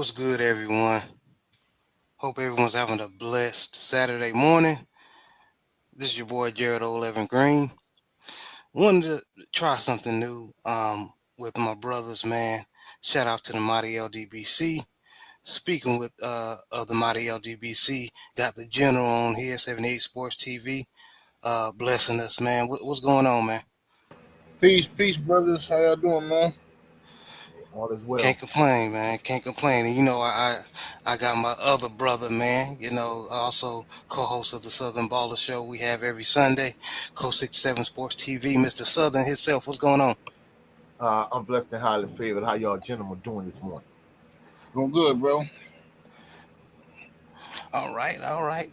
What's good, everyone? Hope everyone's having a blessed Saturday morning. This is your boy Jared 11 Green. Wanted to try something new with my brothers, man. Shout out to the Mighty LDBC. Speaking with of the Mighty LDBC, got the General on here, 78 Sports TV, blessing us, man. What's going on, man? Peace, brothers. How y'all doing, man? All is well. Can't complain, man. Can't complain. And I got my other brother, man. Also co-host of the Southern Baller Show we have every Sunday. Co 67 Sports TV, Mr. Southern himself. What's going on? I'm blessed and highly favored. How y'all gentlemen doing this morning? Doing good, bro. All right.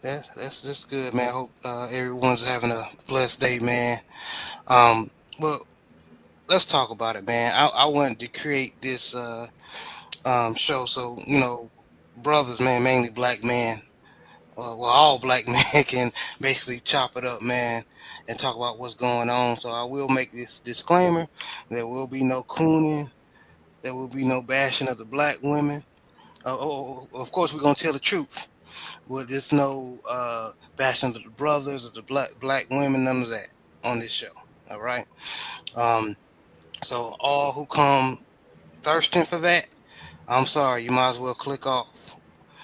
That's just good, man. Hope everyone's having a blessed day, man. Um, well, let's talk about it, man. I wanted to create this show so brothers, man, mainly black men. All black men can basically chop it up, man, and talk about what's going on. So I will make this disclaimer: there will be no cooning, there will be no bashing of the black women. Of course, we're gonna tell the truth, but there's no bashing of the brothers or the black women, none of that on this show. All right. Um, so all who come thirsting for that, I'm sorry, you might as well click off.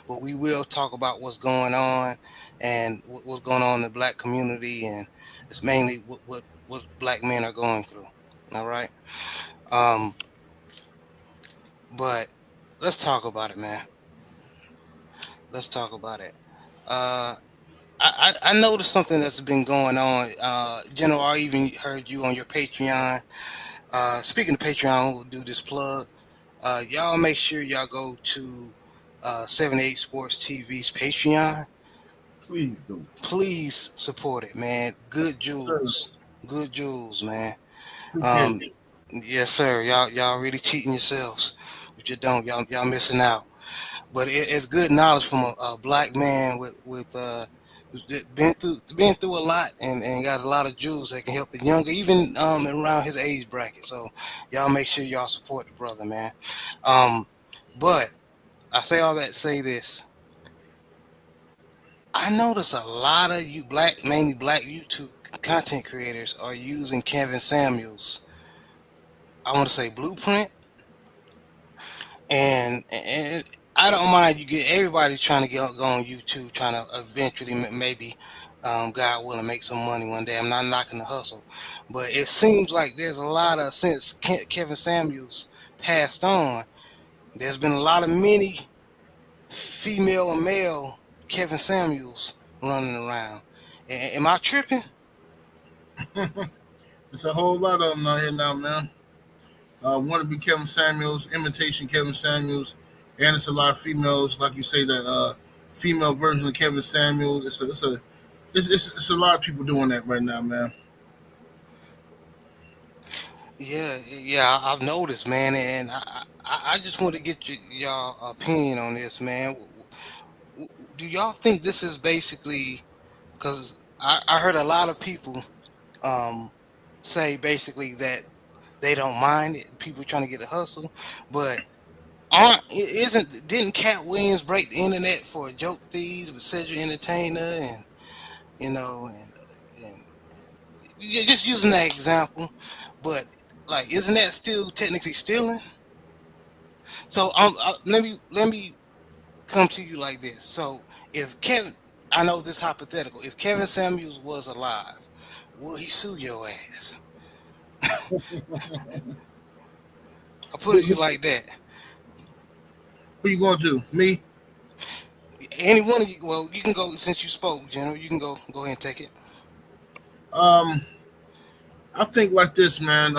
But we will talk about what's going on and what's going on in the black community, and it's mainly what black men are going through. All right. Um, but let's talk about it, man. Let's talk about it. Uh, I noticed something that's been going on. General, I even heard you on your Patreon. Speaking of Patreon, we'll do this plug. Y'all make sure y'all go to 78 Sports TV's Patreon. Please do. Please support it, man. Good Sir, jewels. Good jewels, man. appreciate Um, it. yes, sir. Y'all really cheating yourselves. If you don't, y'all missing out. But it's good knowledge from a black man with who's been through a lot and got a lot of jewels that can help the younger, even around his age bracket. So y'all make sure y'all support the brother, man. Um, but I say all that to say this. I notice a lot of you mainly black YouTube content creators are using Kevin Samuels. I want to say blueprint, and I don't mind you get everybody trying to go on YouTube, trying to eventually maybe, God willing, make some money one day. I'm not knocking the hustle, but it seems like there's a lot of since Kevin Samuels passed on. There's been a lot of many female and male Kevin Samuels running around. Am I tripping? It's a whole lot of them out here now, man. Want to be Kevin Samuels, imitation Kevin Samuels, and it's a lot of females, like you say, the female version of Kevin Samuels. It's a lot of people doing that right now, man. Yeah, I've noticed, man, and I just want to get y'all opinion on this, man. Do y'all think this is basically because I heard a lot of people um, say basically that they don't mind it, people trying to get a hustle, but isn't didn't Cat Williams break the internet for joke thieves with Cedric Entertainer and you know and you're just using that example, but like isn't that still technically stealing? So let me come to you like this. So if Kevin, I know this hypothetical. If Kevin Samuels was alive, will he sue your ass? I put Who, it who, you like that. who you going to? Me? Any one of you. Well, you can go since you spoke, General. You can go ahead and take it. Um, I think like this, man.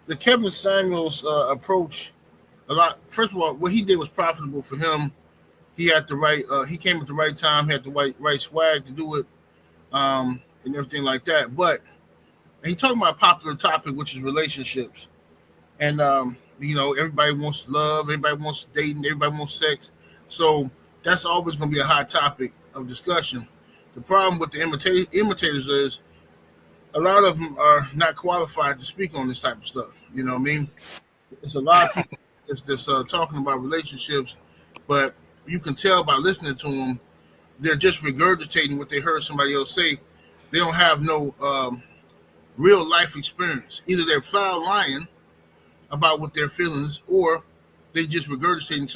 The Kevin Samuels approach a lot. First of all, what he did was profitable for him. He had the right. He came at the right time. Had the right swag to do it, and everything like that. But he talking about a popular topic, which is relationships. And everybody wants love, everybody wants dating, everybody wants sex. So that's always going to be a hot topic of discussion. The problem with the imitators is a lot of them are not qualified to speak on this type of stuff. You know what I mean? It's a lot of people. that's talking about relationships, but you can tell by listening to them, they're just regurgitating what they heard somebody else say. They don't have no real life experience. Either they're flat out lying about what their feelings, or they just regurgitating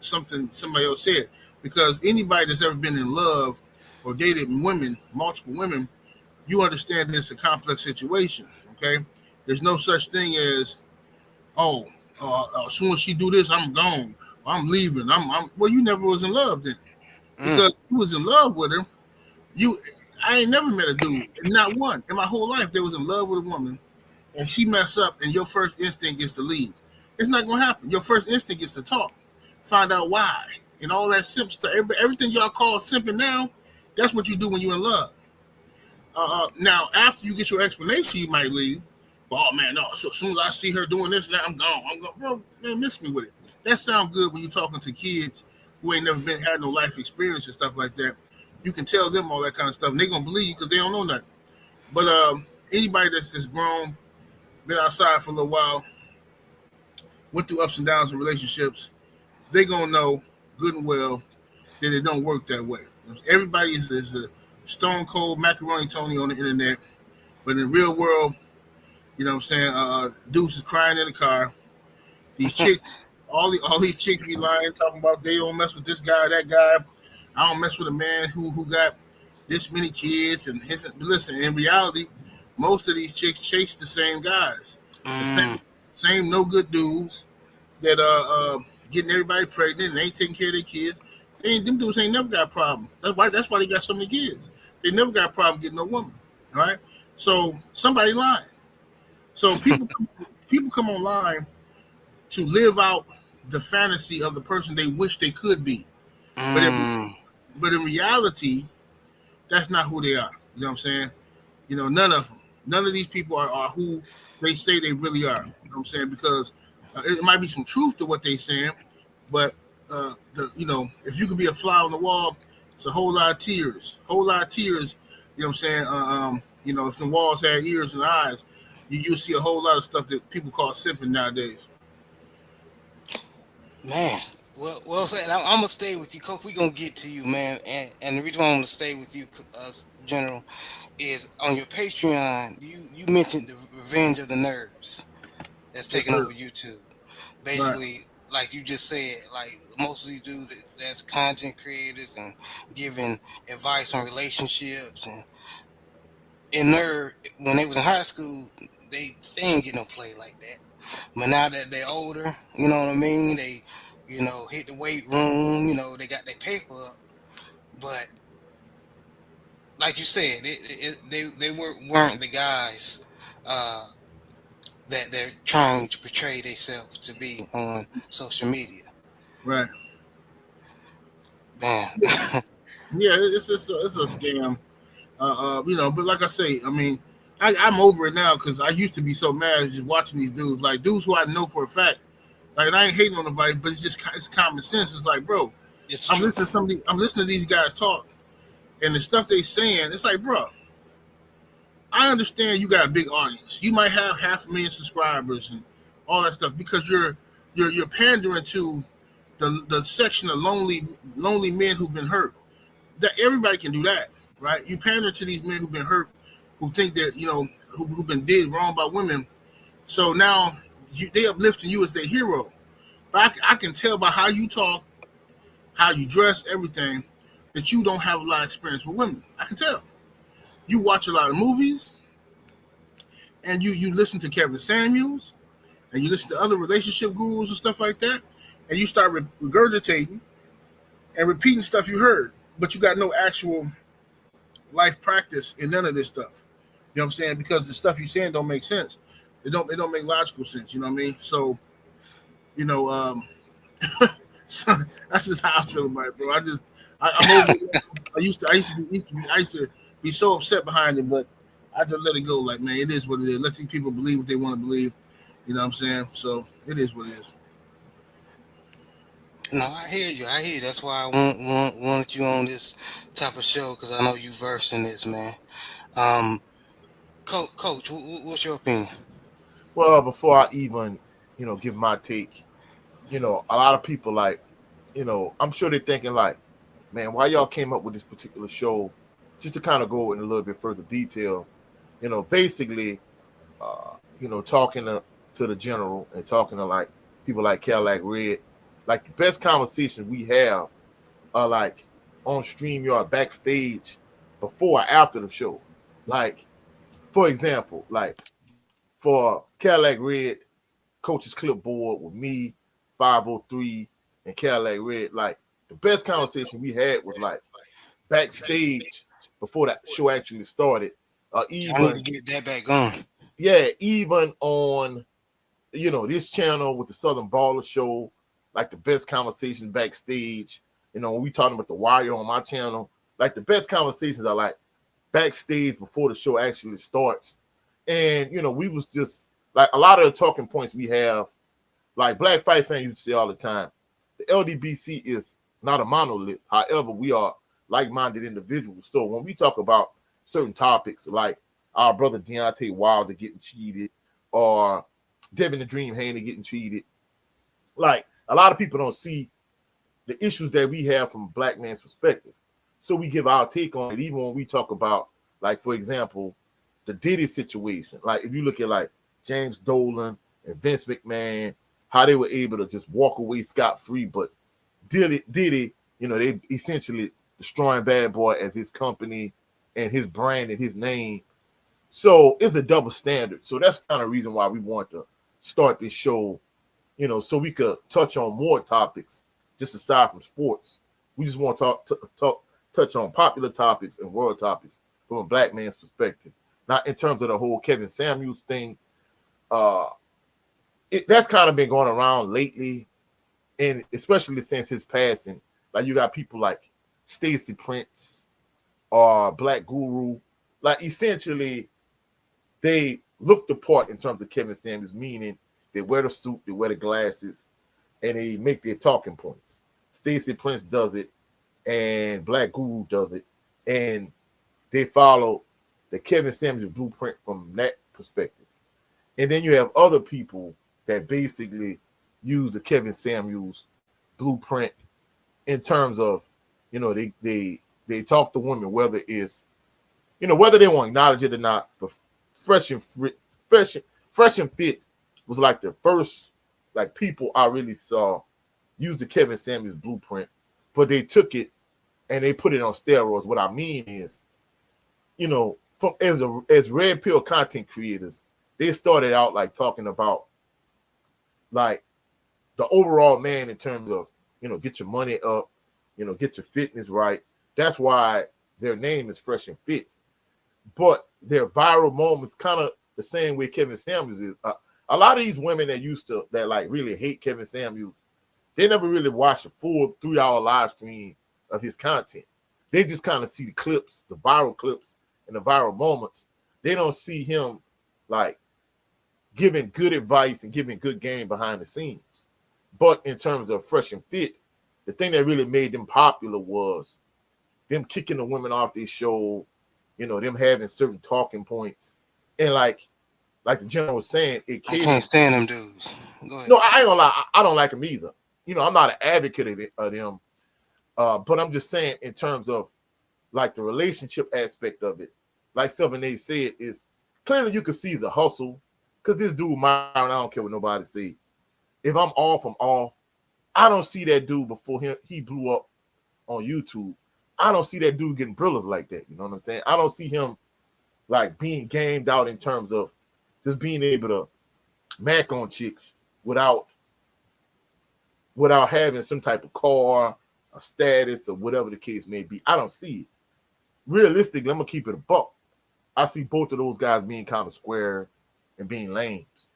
something somebody else said. Because anybody that's ever been in love or dated women, multiple women, you understand it's a complex situation. Okay, there's no such thing as oh, as soon as she do this, I'm gone. I'm leaving. Well, you never was in love then, Mm, because you was in love with her. You, I ain't never met a dude, not one in my whole life that was in love with a woman, and she mess up, and your first instinct is to leave. It's not gonna happen. Your first instinct is to talk, find out why, and all that simp stuff. Everything y'all call simping now, that's what you do when you're in love. Now, after you get your explanation, you might leave. But, oh man, no. So as soon as I see her doing this, now I'm gone. I'm gone, bro. Man, miss me with it. That sounds good when you're talking to kids who ain't never been had no life experience and stuff like that. You can tell them all that kind of stuff, and they're gonna believe you because they don't know nothing. But anybody that's just grown, been outside for a little while, went through ups and downs in relationships, they gonna know good and well that it don't work that way. Everybody is a stone cold macaroni Tony on the internet, but in the real world, you know what I'm saying? Dudes is crying in the car. These chicks, all these chicks be lying, talking about they don't mess with this guy, that guy. I don't mess with a man who got this many kids and his. Listen, in reality, most of these chicks chase the same guys, the mm. same no good dudes that getting everybody pregnant and ain't taking care of their kids. Them dudes ain't never got a problem. That's why they got so many kids. They never got a problem getting no woman. All right. So somebody lying. So people come online to live out the fantasy of the person they wish they could be, but Mm, in reality, that's not who they are. You know what I'm saying? You know, none of them, none of these people are who they say they really are. You know what I'm saying? Because it might be some truth to what they saying, but if you could be a fly on the wall, it's a whole lot of tears, whole lot of tears. You know what I'm saying? If the walls had ears and eyes, you see a whole lot of stuff that people call simping nowadays. man. Well said. I'm gonna stay with you, Coach. We gonna get to you, man. And the reason why I'm gonna stay with you, General, is on your Patreon. You mentioned the Revenge of the Nerds that's Yes, taking sir. over YouTube. Right, Basically, like you just said, like most of these dudes that's content creators and giving advice on relationships and in nerd when they was in high school, they didn't get no play like that. But now that they're older, you know what I mean? They, hit the weight room. They got their paper up. But like you said, they weren't the guys uh, that they're trying to portray themselves to be on social media. right. Man, Yeah, it's a scam. But like I say, I mean, I'm over it now because I used to be so mad just watching these dudes, like dudes who I know for a fact. Like, and I ain't hating on nobody, but it's common sense. It's like, bro, it's true. I'm listening to these guys talk, and the stuff they saying, it's like, bro, I understand you got a big audience. You might have 500,000 subscribers and all that stuff because you're pandering to the section of lonely men who've been hurt. That everybody can do that, right? You pander to these men who've been hurt, who think that who've been did wrong by women. So now they uplifting you as their hero. But I can tell by how you talk, how you dress, everything, that you don't have a lot of experience with women. I can tell. You watch a lot of movies, and you listen to Kevin Samuels, and you listen to other relationship gurus and stuff like that, and you start regurgitating and repeating stuff you heard, but you got no actual life practice in none of this stuff. You know what I'm saying? Because the stuff you're saying don't make sense. It don't make logical sense. You know what I mean? So you know, so that's just how I feel about it, bro. I'm over it. I used to be so upset behind it, but I just let it go. Like, man, it is what it is. Let these people believe what they want to believe. You know what I'm saying? So it is what it is. No, I hear you. I hear you. That's why I wanted you on this type of show because I know you verse in this, man. Um, Coach, what's your opinion? Well, before I even, give my take, a lot of people like, I'm sure they're thinking like, man, why y'all came up with this particular show? Just to kind of go in a little bit further detail, basically, talking to the general and talking to like people like Cadillac Red, like the best conversations we have are like on StreamYard backstage before or after the show. Like, for example, like for Cadillac Red, coach's clipboard with me, 503, and Cadillac Red, like the best conversation we had was like backstage before that show actually started. I need to Even get that back going. yeah, even on this channel with the Southern Baller Show, like the best conversations backstage. When we talking about the Wire on my channel, like the best conversations are like backstage before the show actually starts. And we was just like a lot of the talking points we have, like Black Fight Fan used to say all the time, the LDBC is not a monolith. However, we are like-minded individuals. So when we talk about certain topics, like our brother Deontay Wilder getting cheated, or Devin the Dream Haney getting cheated, like a lot of people don't see the issues that we have from a black man's perspective. So we give our take on it, even when we talk about, like, for example, the Diddy situation. Like, if you look at like James Dolan and Vince McMahon, how they were able to just walk away scot-free, but Diddy, they essentially destroying Bad Boy as his company and his brand and his name. So it's a double standard. So that's kind of the reason why we want to start this show, so we could touch on more topics just aside from sports. We just want to touch on popular topics and world topics from a black man's perspective. Not in terms of the whole Kevin Samuels thing. Uh, that's kind of been going around lately, and especially since his passing. Like you got people like Stacey Prince or Black Guru. Like essentially, they look the part in terms of Kevin Samuels, meaning they wear the suit, they wear the glasses, and they make their talking points. Stacey Prince does it, and Black Guru does it, and they follow the Kevin Samuels blueprint from that perspective. And then you have other people that basically use the Kevin Samuels blueprint in terms of, they talk to women, whether it's, whether they want to acknowledge it or not, but fresh fresh and fit was like the first like people I really saw use the Kevin Samuels blueprint, but they took it and they put it on steroids. What I mean is, from as red pill content creators, they started out like talking about like the overall man in terms of, get your money up, get your fitness right. That's why their name is Fresh and Fit. But their viral moments kind of the same way Kevin Samuels is. A lot of these women that like really hate Kevin Samuels, they never really watched a full 3-hour live stream of his content. They just kind of see the clips, the viral clips, and the viral moments. They don't see him like giving good advice and giving good game behind the scenes. But in terms of Fresh and Fit, the thing that really made them popular was them kicking the women off their show, them having certain talking points. And like the general was saying, it I caters. can't stand them dudes. Go ahead. No, I ain't gonna lie, I don't like them either. I'm not an advocate of them. But I'm just saying in terms of like the relationship aspect of it, like 7A said, is clearly you can see it's a hustle. Cause this dude Myron, I don't care what nobody say. If I'm off, I'm off. I don't see that dude before he blew up on YouTube. I don't see that dude getting brillas like that. You know what I'm saying? I don't see him like being gamed out in terms of just being able to mac on chicks without having some type of car, a status, or whatever the case may be. I don't see it. Realistically, I'm gonna keep it a buck. I see both of those guys being kind of square and being lames.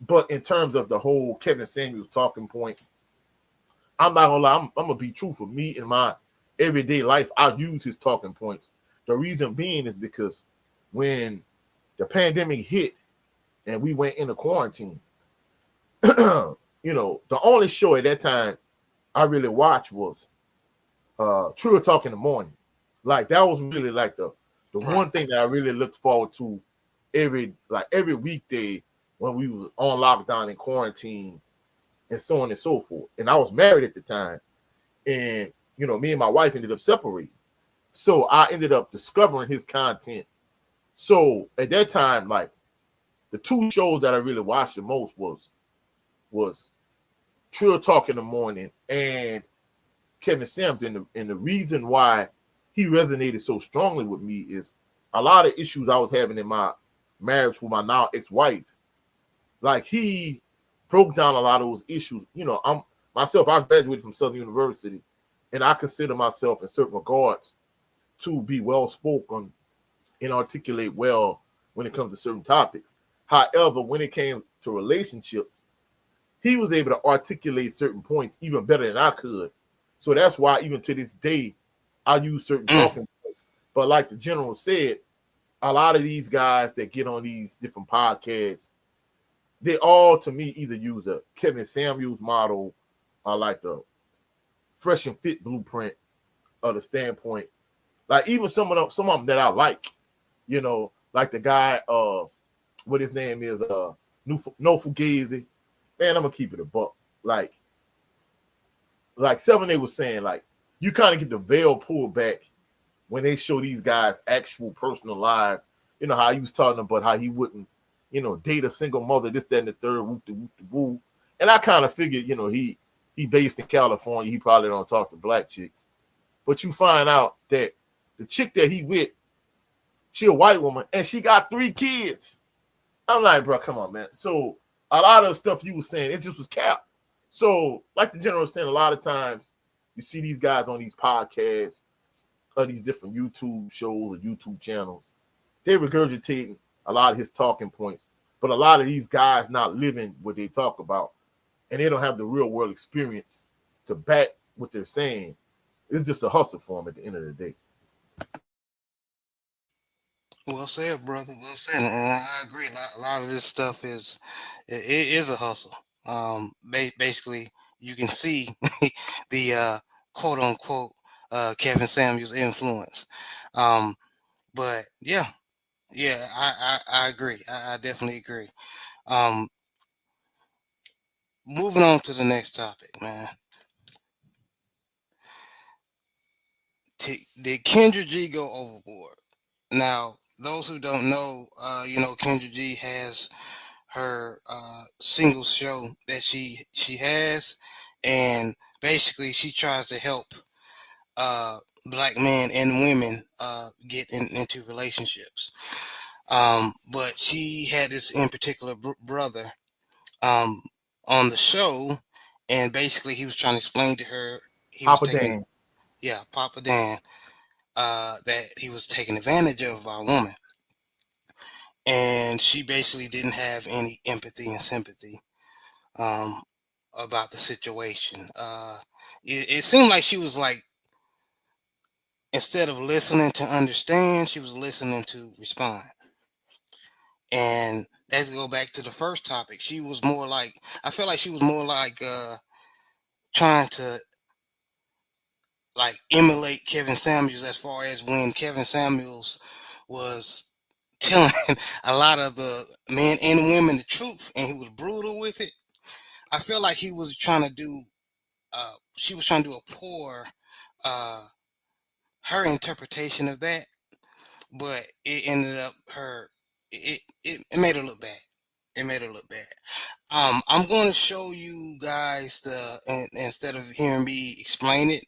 But in terms of the whole Kevin Samuels talking point, I'm not gonna lie, I'm gonna be truthful. Me in my everyday life, I use his talking points. The reason being is because when the pandemic hit and we went into quarantine, the only show at that time I really watched was True Talk in the Morning. Like that was really like the Right. one thing that I really looked forward to every weekday when we was on lockdown and quarantine. and so on and so forth. And I was married at the time, and me and my wife ended up separating. So I ended up discovering his content. So at that time, like the two shows that I really watched the most was Trill Talk in the Morning and Kevin Samuels. And the reason why he resonated so strongly with me is a lot of issues I was having in my marriage with my now ex-wife. Like he broke down a lot of those issues. I graduated from Southern University, and I consider myself in certain regards to be well spoken and articulate well when it comes to certain topics. However, when it came to relationships, he was able to articulate certain points even better than I could. So that's why even to this day, I use certain Mm. talking points. But like the general said, a lot of these guys that get on these different podcasts, they all to me either use a Kevin Samuels model or like the fresh and fit blueprint of the standpoint. Like even some of them that I like, like the guy, what his name is, No Fugazi. Man, I'm gonna keep it a buck. Like 7A was saying, like you kind of get the veil pulled back when they show these guys actual personal lives. You know how he was talking about how he wouldn't, date a single mother, this, that, and the third, whoop de whoop de woo. And I kind of figured, he based in California, he probably don't talk to black chicks. But you find out that the chick that he with, she a white woman, and she got 3 kids. I'm like, bro, come on, man. So a lot of the stuff you were saying, it just was cap. So, like the general was saying, a lot of times you see these guys on these podcasts or these different YouTube shows or YouTube channels, they're regurgitating a lot of his talking points. But a lot of these guys not living what they talk about, and they don't have the real world experience to back what they're saying. It's just a hustle for them at the end of the day. Well said, brother. Well said, and I agree. A lot of this stuff it is a hustle. Basically, you can see the quote unquote Kevin Samuels influence. Um, but yeah, yeah, I agree. I definitely agree. Um, moving on to the next topic, man. Did Kendra G go overboard? Now, those who don't know, Kendra G has her single show that she has, and basically she tries to help uh, black men and women get into relationships. But she had this in particular brother um, on the show, and basically he was trying to explain to her he was Papa taking, Dan. yeah, Papa Dan, that he was taking advantage of our woman, and she basically didn't have any empathy and sympathy um, about the situation. It seemed like she was like, instead of listening to understand, she was listening to respond. And let's go back to the first topic. She was more like, I feel like she was more like trying to like emulate Kevin Samuels, as far as when Kevin Samuels was telling a lot of the men and women the truth, and he was brutal with it. I feel like he was trying to do she was trying to do a poor uh, her interpretation of that, but it ended up it made her look bad. It made her look bad. I'm going to show you guys instead of hearing me explain it.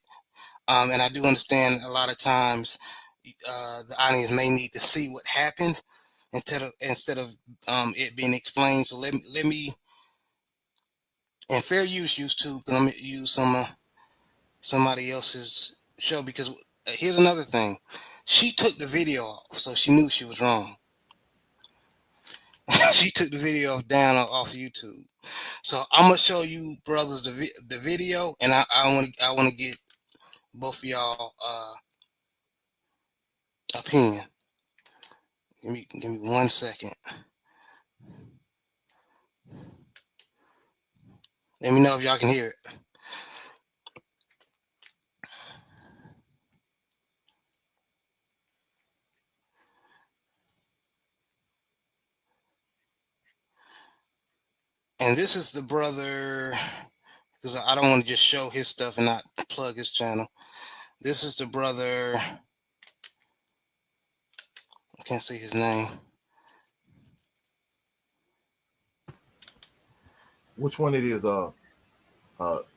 And I do understand a lot of times the audience may need to see what happened instead of it being explained. So let me and fair use YouTube, because I'm gonna use somebody else's show, because here's another thing. She took the video off, so she knew she was wrong. She took the video off down off YouTube. So I'm gonna show you brothers the video, and I want to get both of y'all opinion. Give me 1 second. Let me know if y'all can hear it. And this is the brother. because I don't want to just show his stuff and not plug his channel. This is the brother. I can't see his name. Which one it is?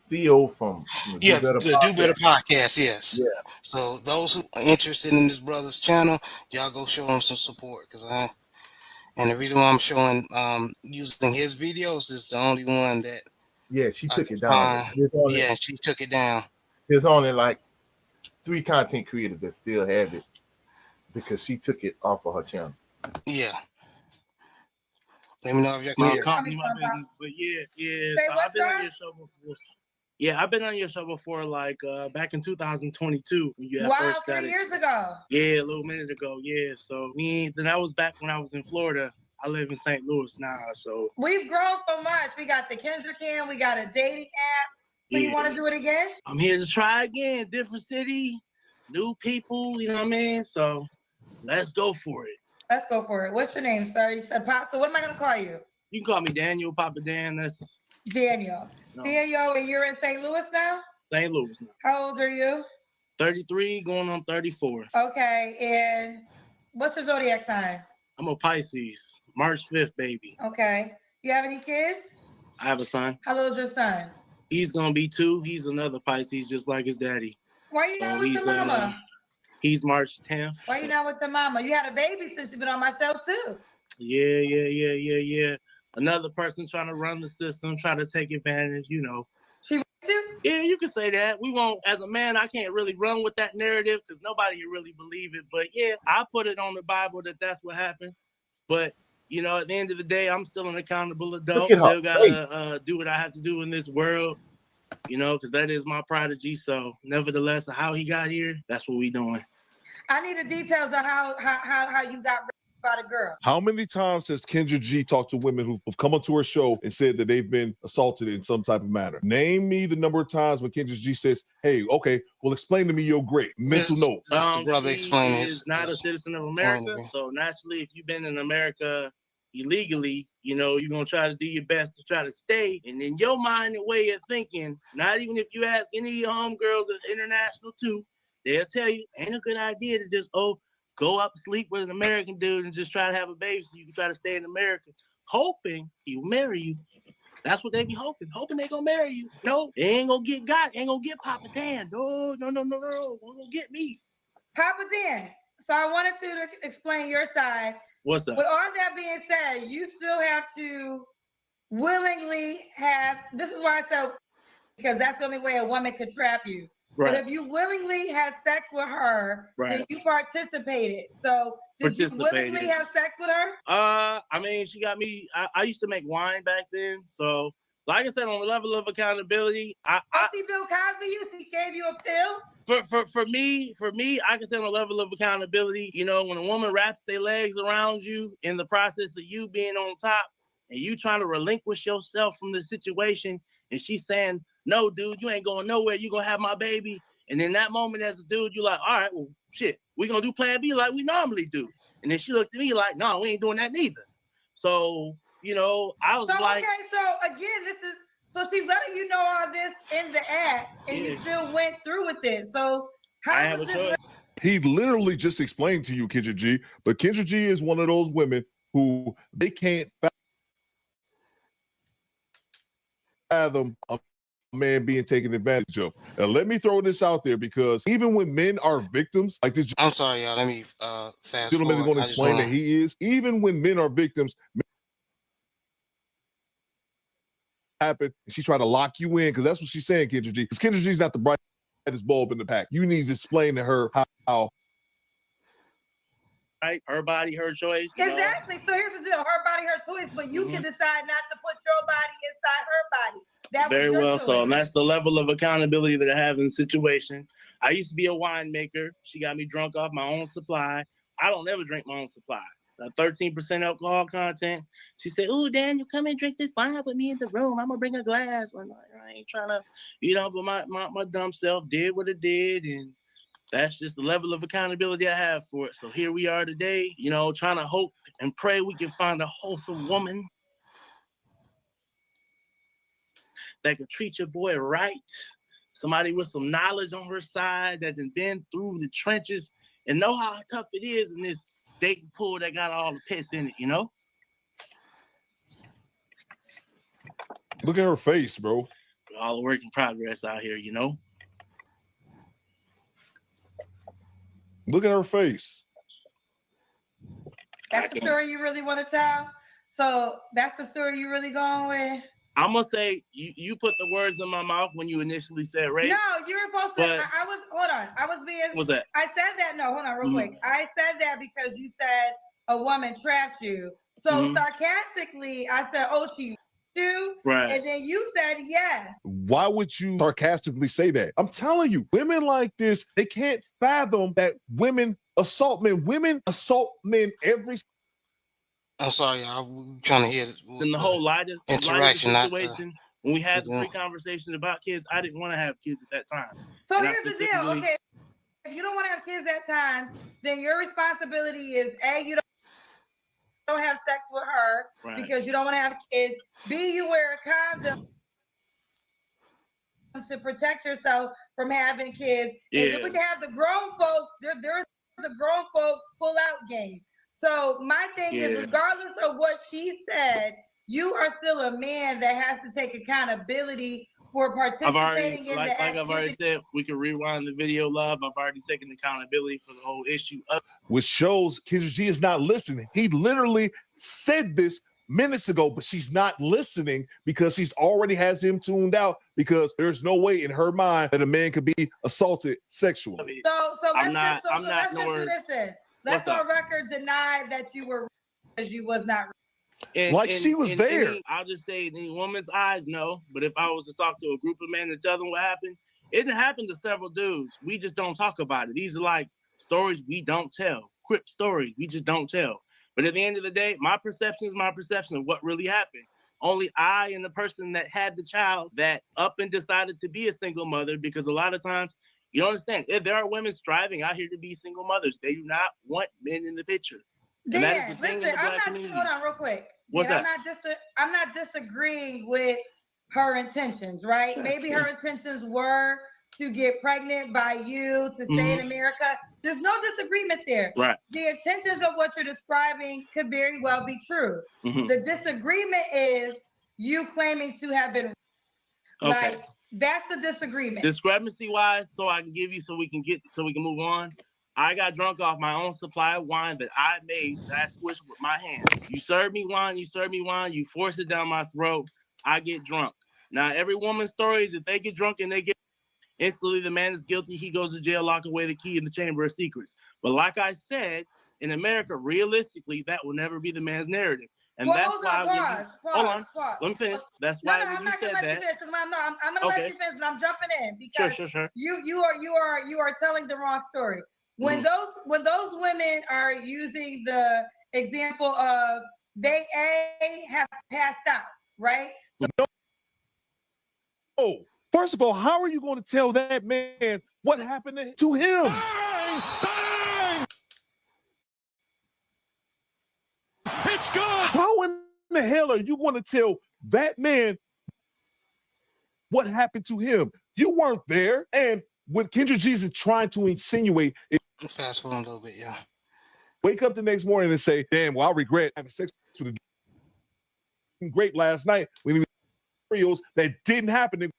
Theo from the Do Yeah, Better the Do Better Podcast. Podcast. Yes. Yeah. So those who are interested in this brother's channel, y'all go show him some support, and the reason why I'm showing using his videos is the only one that Yeah, she I took could it down. find. Yeah, she took it down. There's only like 3 content creators that still have it because she took it off of her channel. Yeah. Let me know if y'all can My hear. company, my business, but yeah. So I've been on your show before. Yeah, I've been on your show before, like back in 2022 when you first got 3 years ago. Yeah, a little minute ago. Yeah, so then I was back when I was in Florida. I live in St. Louis now, so we've grown so much. We got the Kendra G, we got a dating app. So you want to do it again? I'm here to try again. Different city, new people. You know what I mean? So let's go for it. Let's go for it. What's your name, sir? You said Pop. So what am I gonna call you? You can call me Daniel, Papa Dan. That's Daniel. No. Daniel, and you're in St. Louis now? St. Louis now. How old are you? 33, going on 34. Okay, and what's your zodiac sign? I'm a Pisces, March 5th, baby. Okay. You have any kids? I have a son. How old is your son? He's gonna be 2. He's another Pisces, just like his daddy. Why are you not with the mama? He's March 10th. Why are you not with the mama? You had a baby since you've been on my show too. Yeah. Another person trying to run the system, try to take advantage, you know. She with you? Yeah, you can say that. We won't, as a man, I can't really run with that narrative because nobody can really believe it. But yeah, I put it on the Bible that that's what happened. But, you know, at the end of the day, I'm still an accountable adult. Still gotta do what I have to do in this world, you know, because that is my prodigy. So nevertheless, how he got here, that's what we doing. I need the details of how you got raped by the girl. How many times has Kendra G talked to women who've come onto her show and said that they've been assaulted in some type of manner? Name me the number of times when Kendra G says, hey, okay, well, explain to me your great mental note. The brother explain is not a citizen of America. So naturally, if you've been in America illegally, you know, you're going to try to do your best to try to stay. And in your mind and way of thinking, not even if you ask any of your homegirls that's international too, they'll tell you, ain't a good idea to just, go up sleep with an American dude and just try to have a baby so you can try to stay in America, hoping he'll marry you. That's what they be hoping they gonna marry you. No, they ain't gonna get got, ain't gonna get Papa Dan. No, ain't gonna get me. Papa Dan, so I wanted to explain your side. What's up? With all that being said, you still have to willingly have, this is why I said, because that's the only way a woman could trap you. Right. But if you willingly had sex with her, then you participated. So did you willingly have sex with her? I mean, she got me. I used to make wine back then. So, like I said, on the level of accountability, she Bill Cosby you? She gave you a pill? For me, I can say on a level of accountability, you know, when a woman wraps their legs around you in the process of you being on top and you trying to relinquish yourself from the situation, and she's saying, no, dude, you ain't going nowhere. You going to have my baby. And in that moment as a dude, you're like, all right, well, shit, we going to do plan B like we normally do. And then she looked at me like, no, we ain't doing that neither. So, you know, I was like. Okay, so again, so she's letting you know all this in the act, and you still went through with it. So how was this? He literally just explained to you, Kendra G, but Kendra G is one of those women who they can't fathom a man being taken advantage of. Now, let me throw this out there because even when men are victims, like this, I'm sorry, y'all. Let me fast gentleman is going to explain that he is. Even when men are victims, happen. She tried to lock you in because that's what she's saying, Kendra G. Because Kendra G's not the brightest bulb in the pack. You need to explain to her how. Right, her body, her choice. Exactly. So here's the deal: her body, her choice. But you can decide not to put your body inside her body. That very was your well. choice. So, and that's the level of accountability that I have in the situation. I used to be a winemaker. She got me drunk off my own supply. I don't ever drink my own supply. 13% alcohol content. She said, "Ooh, Daniel, come and drink this wine with me in the room. I'm gonna bring a glass." I'm like, I ain't trying to, you know. But my dumb self did what it did, and that's just the level of accountability I have for it. So here we are today, you know, trying to hope and pray we can find a wholesome woman that could treat your boy right. Somebody with some knowledge on her side that has been through the trenches and know how tough it is in this dating pool that got all the piss in it, you know? Look at her face, bro. All the work in progress out here, you know? Look at her face. That's the story you really want to tell? So that's the story you really going with? I'm going to say you put the words in my mouth when you initially said rape. No, you were supposed to. I was, hold on. I was being. What's that? I said that. No, hold on real quick. I said that because you said a woman trapped you. So sarcastically, I said, oh, she you. Right. And then you said yes. Why would you sarcastically say that? I'm telling you, women like this, they can't fathom that women assault men. Women assault men every. I'm sorry, I'm trying to hear in the whole light of interaction situation. When we had the pre-conversation about kids, I didn't want to have kids at that time. So here's the deal. Okay, if you don't want to have kids at times, then your responsibility is A, you don't have sex with her because you don't want to have kids. B, you wear a condom to protect yourself from having kids. Yeah. And then we can have the grown folks. There's a grown folks pull out game. So my thing is, regardless of what she said, you are still a man that has to take accountability for participating in the activity. Like I've already said, we can rewind the video, love. I've already taken accountability for the whole issue. Which shows Kendra G is not listening. He literally said this minutes ago, but she's not listening because she's already has him tuned out because there's no way in her mind that a man could be assaulted sexually. So let's just do this then. Let's on record deny that you were because you was not. She was there. I'll just say in a woman's eyes, no. But if I was to talk to a group of men and tell them what happened, it didn't happen to several dudes. We just don't talk about it. These are like stories we don't tell. Crip stories we just don't tell. But at the end of the day, my perception is my perception of what really happened. Only I and the person that had the child that up and decided to be a single mother, because a lot of times, you don't understand, if there are women striving out here to be single mothers, they do not want men in the picture. And that is the thing in the Black community. Hold on real quick. What's that? I'm not disagreeing with her intentions, right? Maybe her intentions were to get pregnant by you, to stay in America. There's no disagreement there. Right. The intentions of what you're describing could very well be true. The disagreement is you claiming to have been like, that's the disagreement. Discrepancy wise, so I can give you so we can move on. I got drunk off my own supply of wine that I made, that I swished with my hands. You serve me wine, you force it down my throat, I get drunk. Now, every woman's story is if they get drunk and they get instantly, the man is guilty, he goes to jail, lock away the key in the chamber of secrets. But like I said, in America, realistically, that will never be the man's narrative. And that's why hold on, let me finish. That's why when you said that. I'm gonna let you finish, but I'm jumping in because sure. You are telling the wrong story. When those women are using the example of they have passed out, right? So first of all, how are you going to tell that man what happened to him? Bang! It's good. How in the hell are you going to tell that man what happened to him? You weren't there. And what Kendra G is trying to insinuate is fast forward a little bit, yeah. Wake up the next morning and say, damn, well, I regret having sex with a grape last night when he was that didn't happen.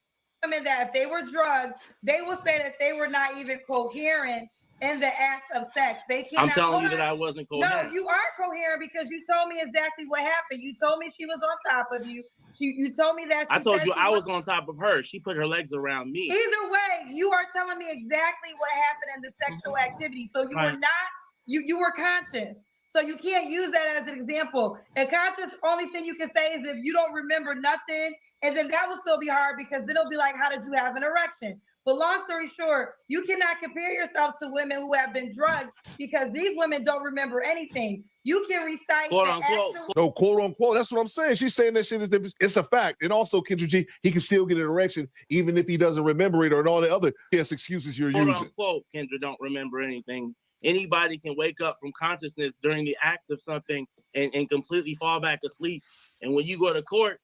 Women that if they were drugged, they will say that they were not even coherent in the act of sex. They cannot. I'm telling you that I wasn't coherent. No, you are coherent because you told me exactly what happened. You told me she was on top of you. You told me that. I told you I was on top of her. She put her legs around me. Either way, you are telling me exactly what happened in the sexual activity. So you were not. You were conscious. So you can't use that as an example. And conscious, only thing you can say is if you don't remember nothing, and then that will still be hard because then it'll be like, how did you have an erection? But long story short, you cannot compare yourself to women who have been drugged because these women don't remember anything. You can recite quote unquote. No, quote unquote. That's what I'm saying. She's saying that shit is it's a fact. And also, Kendra G, he can still get an erection even if he doesn't remember it or all the other excuses you're using. Quote unquote, Kendra don't remember anything. Anybody can wake up from consciousness during the act of something and completely fall back asleep. And when you go to court,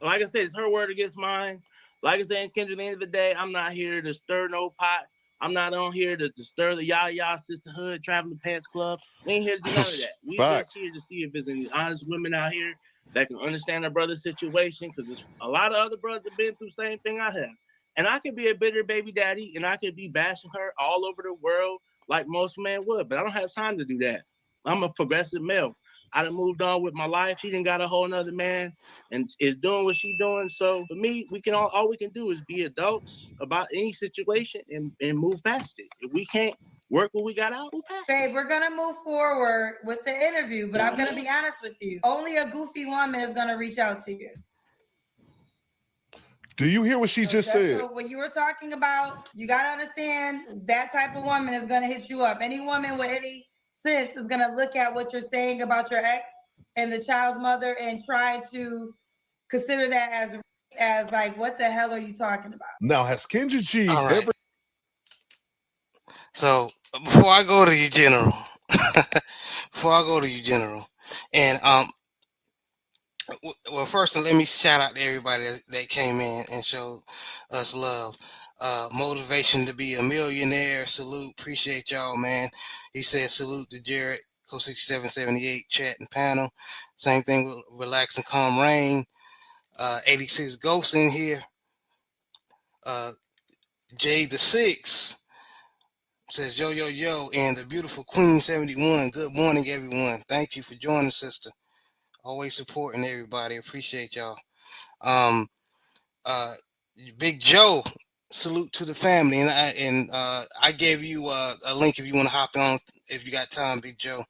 like I said, it's her word against mine. Like I said, Kendra, at the end of the day, I'm not here to stir no pot. I'm not on here to stir the Yah Sisterhood, Traveling Pants Club. We ain't here to do none of that. We just here to see if there's any honest women out here that can understand their brother's situation, because a lot of other brothers have been through the same thing I have. And I could be a bitter baby daddy, and I could be bashing her all over the world like most men would, but I don't have time to do that. I'm a progressive male. I done moved on with my life. She done got a whole nother man and is doing what she doing. So for me, we can all we can do is be adults about any situation and move past it. If we can't work what we got out, we'll pass. Babe, we're gonna move forward with the interview, but I'm gonna be honest with you. Only a goofy woman is gonna reach out to you. Do you hear what she just said? So when you were talking about, you gotta understand that type of woman is gonna hit you up. Any woman with any sense is gonna look at what you're saying about your ex and the child's mother and try to consider that as like, what the hell are you talking about? Now, has Kendra G ever? So before I go to you, General, and well, first let me shout out to everybody that came in and showed us love. Motivation to be a millionaire. Salute. Appreciate y'all, man. He said salute to Jared, Code 6778, chat and panel. Same thing with Relax and Calm Rain. 86 Ghosts in here. Jay the Six says yo, and the beautiful Queen 71. Good morning, everyone. Thank you for joining, sister. Always supporting everybody. Appreciate y'all. Big Joe, salute to the family, and I gave you a link if you want to hop on if you got time, Big Joe.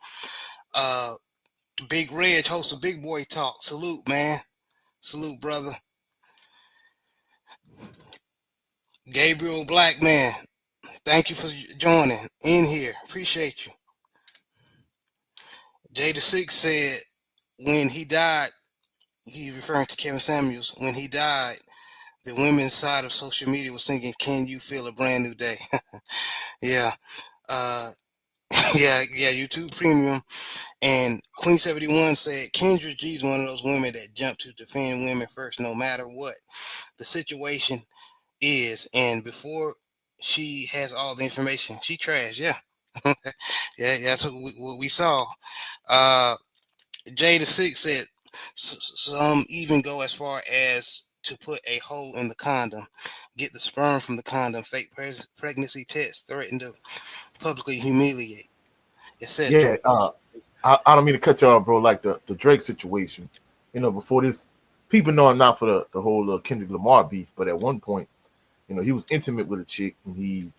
Big Reg, host of Big Boy Talk. Salute, man. Salute, brother. Gabriel Blackman, thank you for joining in here. Appreciate you. Jada Six said when he died, he's referring to Kevin Samuels. When he died, the women's side of social media was singing "Can You Feel a Brand New Day?" Yeah. Yeah, YouTube Premium. And Queen 71 said Kendra G is one of those women that jump to defend women first, no matter what the situation is. And before she has all the information, she trash. Yeah. Yeah, that's what we saw. Jay the Six said some even go as far as to put a hole in the condom, get the sperm from the condom, fake pregnancy test, threaten to publicly humiliate, etc. Yeah, I don't mean to cut you off, bro. Like the Drake situation, before this, people know I'm not for the whole Kendrick Lamar beef, but at one point, he was intimate with a chick, and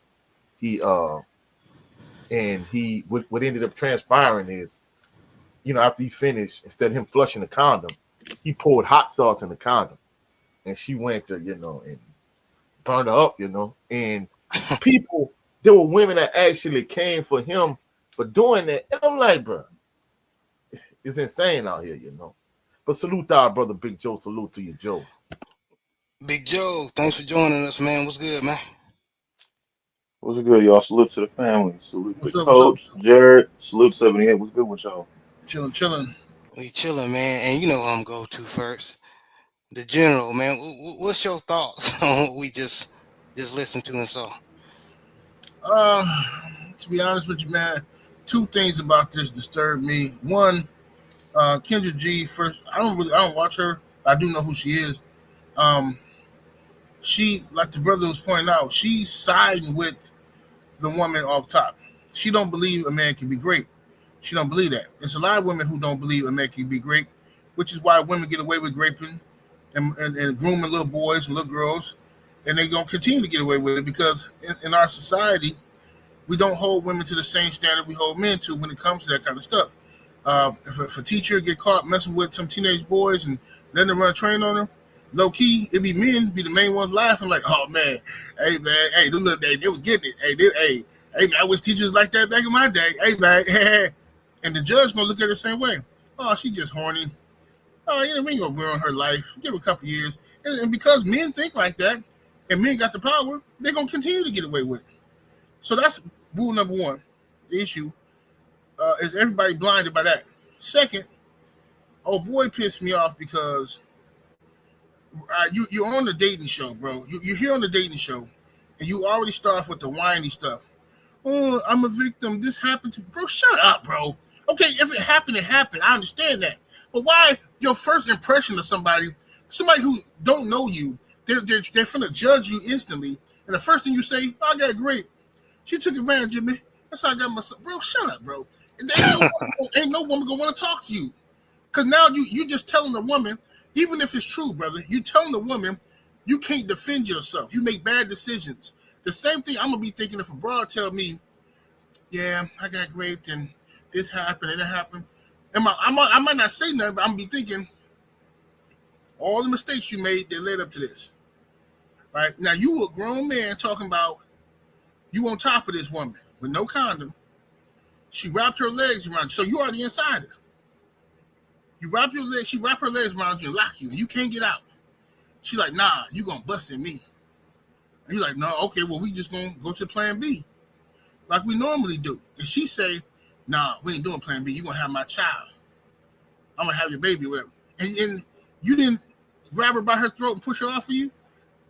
what ended up transpiring is, after he finished, instead of him flushing the condom, he poured hot sauce in the condom, and she went to, and burned her up, and people, there were women that actually came for him for doing that, and I'm like, bro, it's insane out here, But salute to our brother Big Joe. Salute to you, Joe. Big Joe, thanks for joining us, man. What's good, man? What's good, y'all? Salute to the family. Salute to What's up? Coach, Jared. Salute 78. What's good with y'all? Chilling. We chilling, man. And you know who I'm go to first. The General, man. What's your thoughts on what we just listened to and saw? To be honest with you, man, two things about this disturb me. One, Kendra G. First, I don't watch her. I do know who she is. She, like the brother was pointing out, she's siding with the woman off top. She don't believe a man can be great. She don't believe that. There's a lot of women who don't believe a man can be great, which is why women get away with raping and grooming little boys and little girls, and they're gonna continue to get away with it because in our society, we don't hold women to the same standard we hold men to when it comes to that kind of stuff. If a teacher get caught messing with some teenage boys and then they run a train on them, low key, it be men be the main ones laughing like, "Oh man, hey man, hey, them little they was getting it. Hey man, I wish teachers like that back in my day. Hey man," and the judge gonna look at it the same way. "Oh, she just horny. Oh, yeah, we ain't gonna ruin her life. Give her a couple years." And because men think like that, and men got the power, they're gonna continue to get away with it. So that's rule number one. The issue is everybody blinded by that. Second, oh boy pissed me off because you're on the dating show, bro. You're here on the dating show, and you already start off with the whiny stuff. Oh, I'm a victim. This happened to me, bro. Shut up, bro. Okay, if it happened, it happened. I understand that, but why your first impression of somebody who don't know you, they're finna judge you instantly, and the first thing you say, oh, I got great. She took advantage of me. That's how I got myself. Bro, shut up, bro. Ain't no woman gonna want to talk to you. Because now you just telling the woman, even if it's true, brother, you telling the woman you can't defend yourself. You make bad decisions. The same thing I'm gonna be thinking if a broad tell me, yeah, I got raped and this happened and that happened. I might not say nothing, but I'm gonna be thinking all the mistakes you made that led up to this. Right? Now you a grown man talking about you on top of this woman with no condom. She wrapped her legs around you, so you already inside her. You wrap your legs, she wrap her legs around you and lock you, and you can't get out. She like, nah, you gonna bust in me. And you like, no, okay, well, we just gonna go to plan B, like we normally do. And she say, nah, we ain't doing plan B. You gonna have my child. I'm gonna have your baby, whatever. And you didn't grab her by her throat and push her off of you.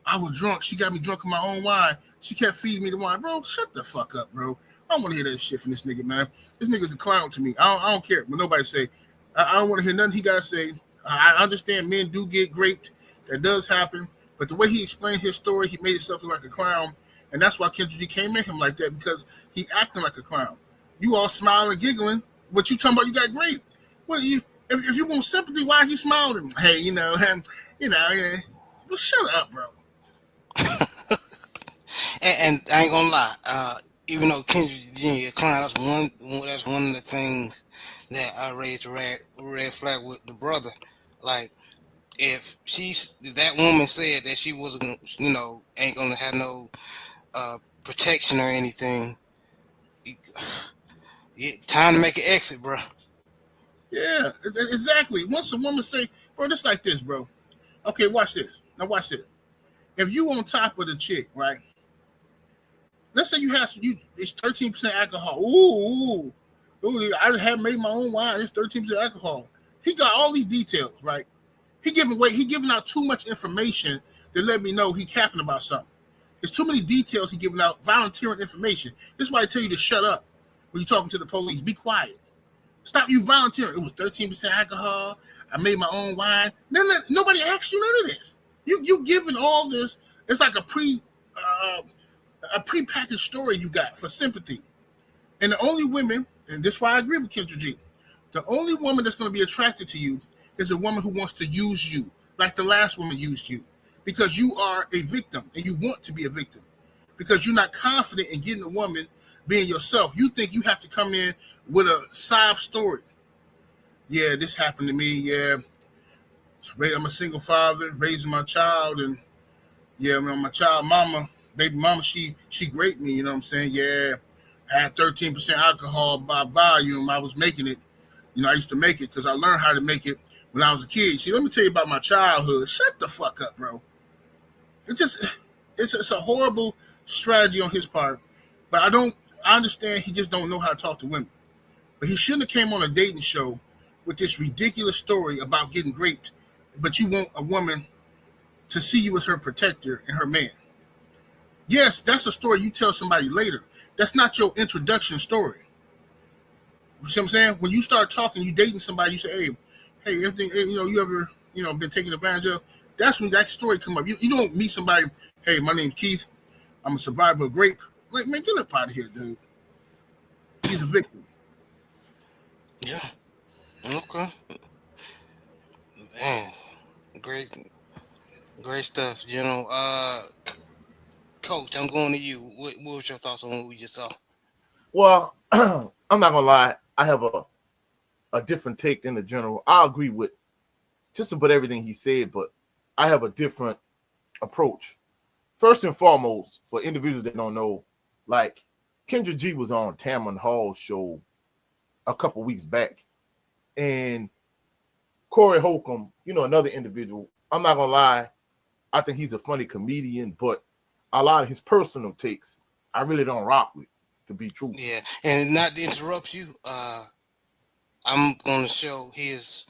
I was drunk. She got me drunk in my own wine. She kept feeding me the wine. Bro, shut the fuck up, bro. I don't want to hear that shit from this nigga, man. This nigga's a clown to me. I don't care what nobody say. I don't want to hear nothing he got to say. I understand men do get raped. That does happen. But the way he explained his story, he made himself look like a clown. And that's why Kendra G came at him like that, because he acting like a clown. You all smiling and giggling, but you talking about you got raped. Well, if you want sympathy, why is you smiling? Hey, well, shut up, bro. And I ain't gonna lie. Even though Kendra G a client, that's one of the things that I raised a red flag with the brother. Like, if that woman said that she wasn't, ain't gonna have no protection or anything, time to make an exit, bro. Yeah, exactly. Once a woman say, bro, just like this, bro. Okay, watch this. Now watch this. If you on top of the chick, right? Let's say it's 13% alcohol. Ooh, I have made my own wine. It's 13% alcohol. He got all these details, right? He giving out too much information to let me know he capping about something. There's too many details he giving out, volunteering information. This is why I tell you to shut up when you're talking to the police. Be quiet. Stop you volunteering. It was 13% alcohol. I made my own wine. Nobody asked you none of this. You giving all this. It's like a prepackaged story you got for sympathy. And the only women, and this is why I agree with Kendra G, the only woman that's going to be attracted to you is a woman who wants to use you, like the last woman used you, because you are a victim and you want to be a victim, because you're not confident in getting a woman being yourself. You think you have to come in with a sob story. Yeah, this happened to me. Yeah, I'm a single father raising my child, and yeah, my child mama, baby mama, she raped me. You know what I'm saying? Yeah, I had 13% alcohol by volume. I was making it. I used to make it because I learned how to make it when I was a kid. See, let me tell you about my childhood. Shut the fuck up, bro. It's a horrible strategy on his part, but I understand he just don't know how to talk to women. But he shouldn't have came on a dating show with this ridiculous story about getting raped, but you want a woman to see you as her protector and her man. Yes, that's a story you tell somebody later. That's not your introduction story. You see what I'm saying? When you start talking, you dating somebody, you say, hey, everything, you ever, been taken advantage of? That's when that story come up. You don't meet somebody, hey, my name's Keith. I'm a survivor of rape. Like, man, get up out of here, dude. He's a victim. Yeah. Okay. Man, great stuff. Coach, I'm going to you. What was your thoughts on what we just saw? Well, I'm not gonna lie. I have a different take than the general. I agree with just about everything he said, but I have a different approach. First and foremost, for individuals that don't know, like Kendra G was on Tamron Hall's show a couple weeks back, and Corey Holcomb, another individual. I'm not gonna lie, I think he's a funny comedian, but a lot of his personal takes I really don't rock with, to be true. Yeah, and not to interrupt you, I'm going to show his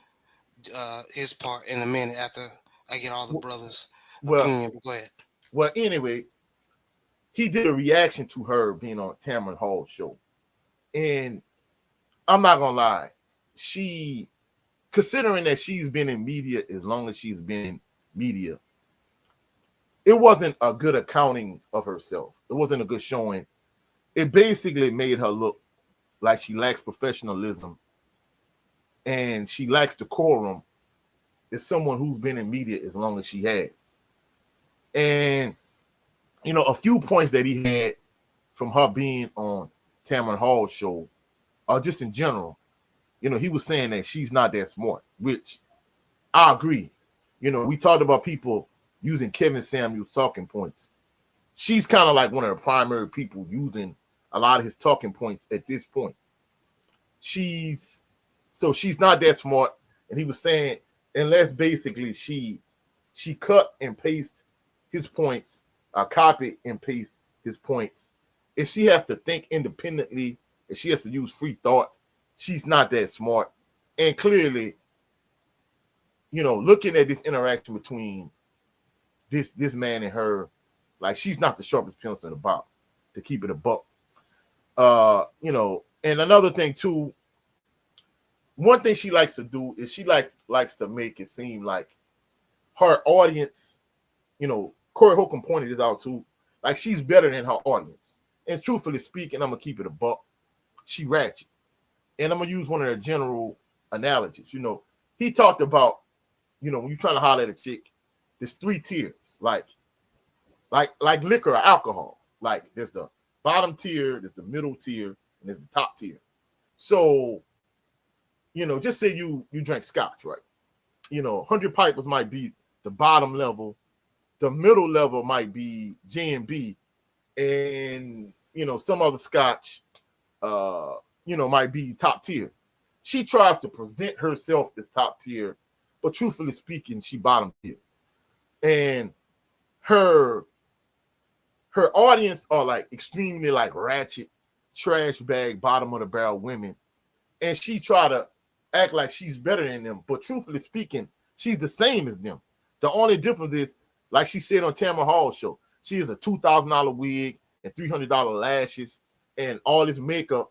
part in a minute after I get all the brothers' well, opinion. But go ahead. well, anyway, he did a reaction to her being on Tamron Hall's show. And I'm not gonna lie, she, considering that she's been in media as long as she's been in media, it wasn't a good accounting of herself. It wasn't a good showing. It basically made her look like she lacks professionalism and she lacks decorum as someone who's been in media as long as she has. And you know, a few points that he had from her being on Tamron Hall's show, or just in general, you know, he was saying that she's not that smart, which I agree. You know, we talked about people using Kevin Samuels' talking points. She's kind of like one of the primary people using a lot of his talking points at this point. She's not that smart. And he was saying, unless basically she cut and paste his points, copy and paste his points, if she has to think independently, if she has to use free thought, she's not that smart. And clearly, you know, looking at this interaction between this man and her, like, she's not the sharpest pencil in the box, to keep it a buck. You know, and another thing too, one thing she likes to do is she likes to make it seem like her audience, you know, Corey Holcomb pointed this out too, like she's better than her audience. And truthfully speaking, I'm gonna keep it a buck, she ratchet. And I'm gonna use one of the general analogies. You know, he talked about, you know, when you're trying to holler at a chick, there's 3 tiers, like liquor or alcohol. Like there's the bottom tier, there's the middle tier, and there's the top tier. So, you know, just say you drink scotch, right? You know, 100 Pipers might be the bottom level, the middle level might be G&B, and you know, some other scotch, you know, might be top tier. She tries to present herself as top tier, but truthfully speaking, she bottom tier. And her audience are like extremely like ratchet, trash bag, bottom of the barrel women. And she try to act like she's better than them. But truthfully speaking, she's the same as them. The only difference is, like she said on Tamron Hall's show, she has a $2,000 wig and $300 lashes and all this makeup.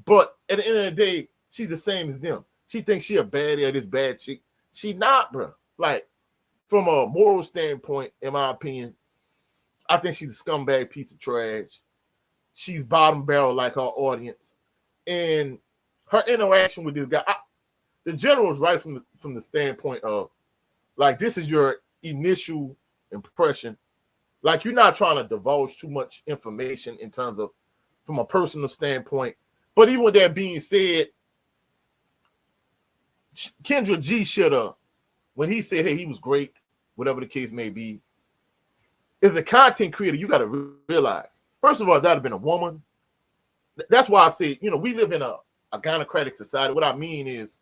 But at the end of the day, she's the same as them. She thinks she a baddie or this bad chick. She not, bro. Like, from a moral standpoint, in my opinion, I think she's a scumbag piece of trash. She's bottom barrel like her audience. And her interaction with this guy, the general is right from the standpoint of, like, this is your initial impression. Like, you're not trying to divulge too much information in terms of from a personal standpoint. But even with that being said, Kendra G should have, when he said, hey, he was great, whatever the case may be, as a content creator, you got to realize, first of all, if that had been a woman, that's why I say, you know, we live in a gynocratic society. What I mean is,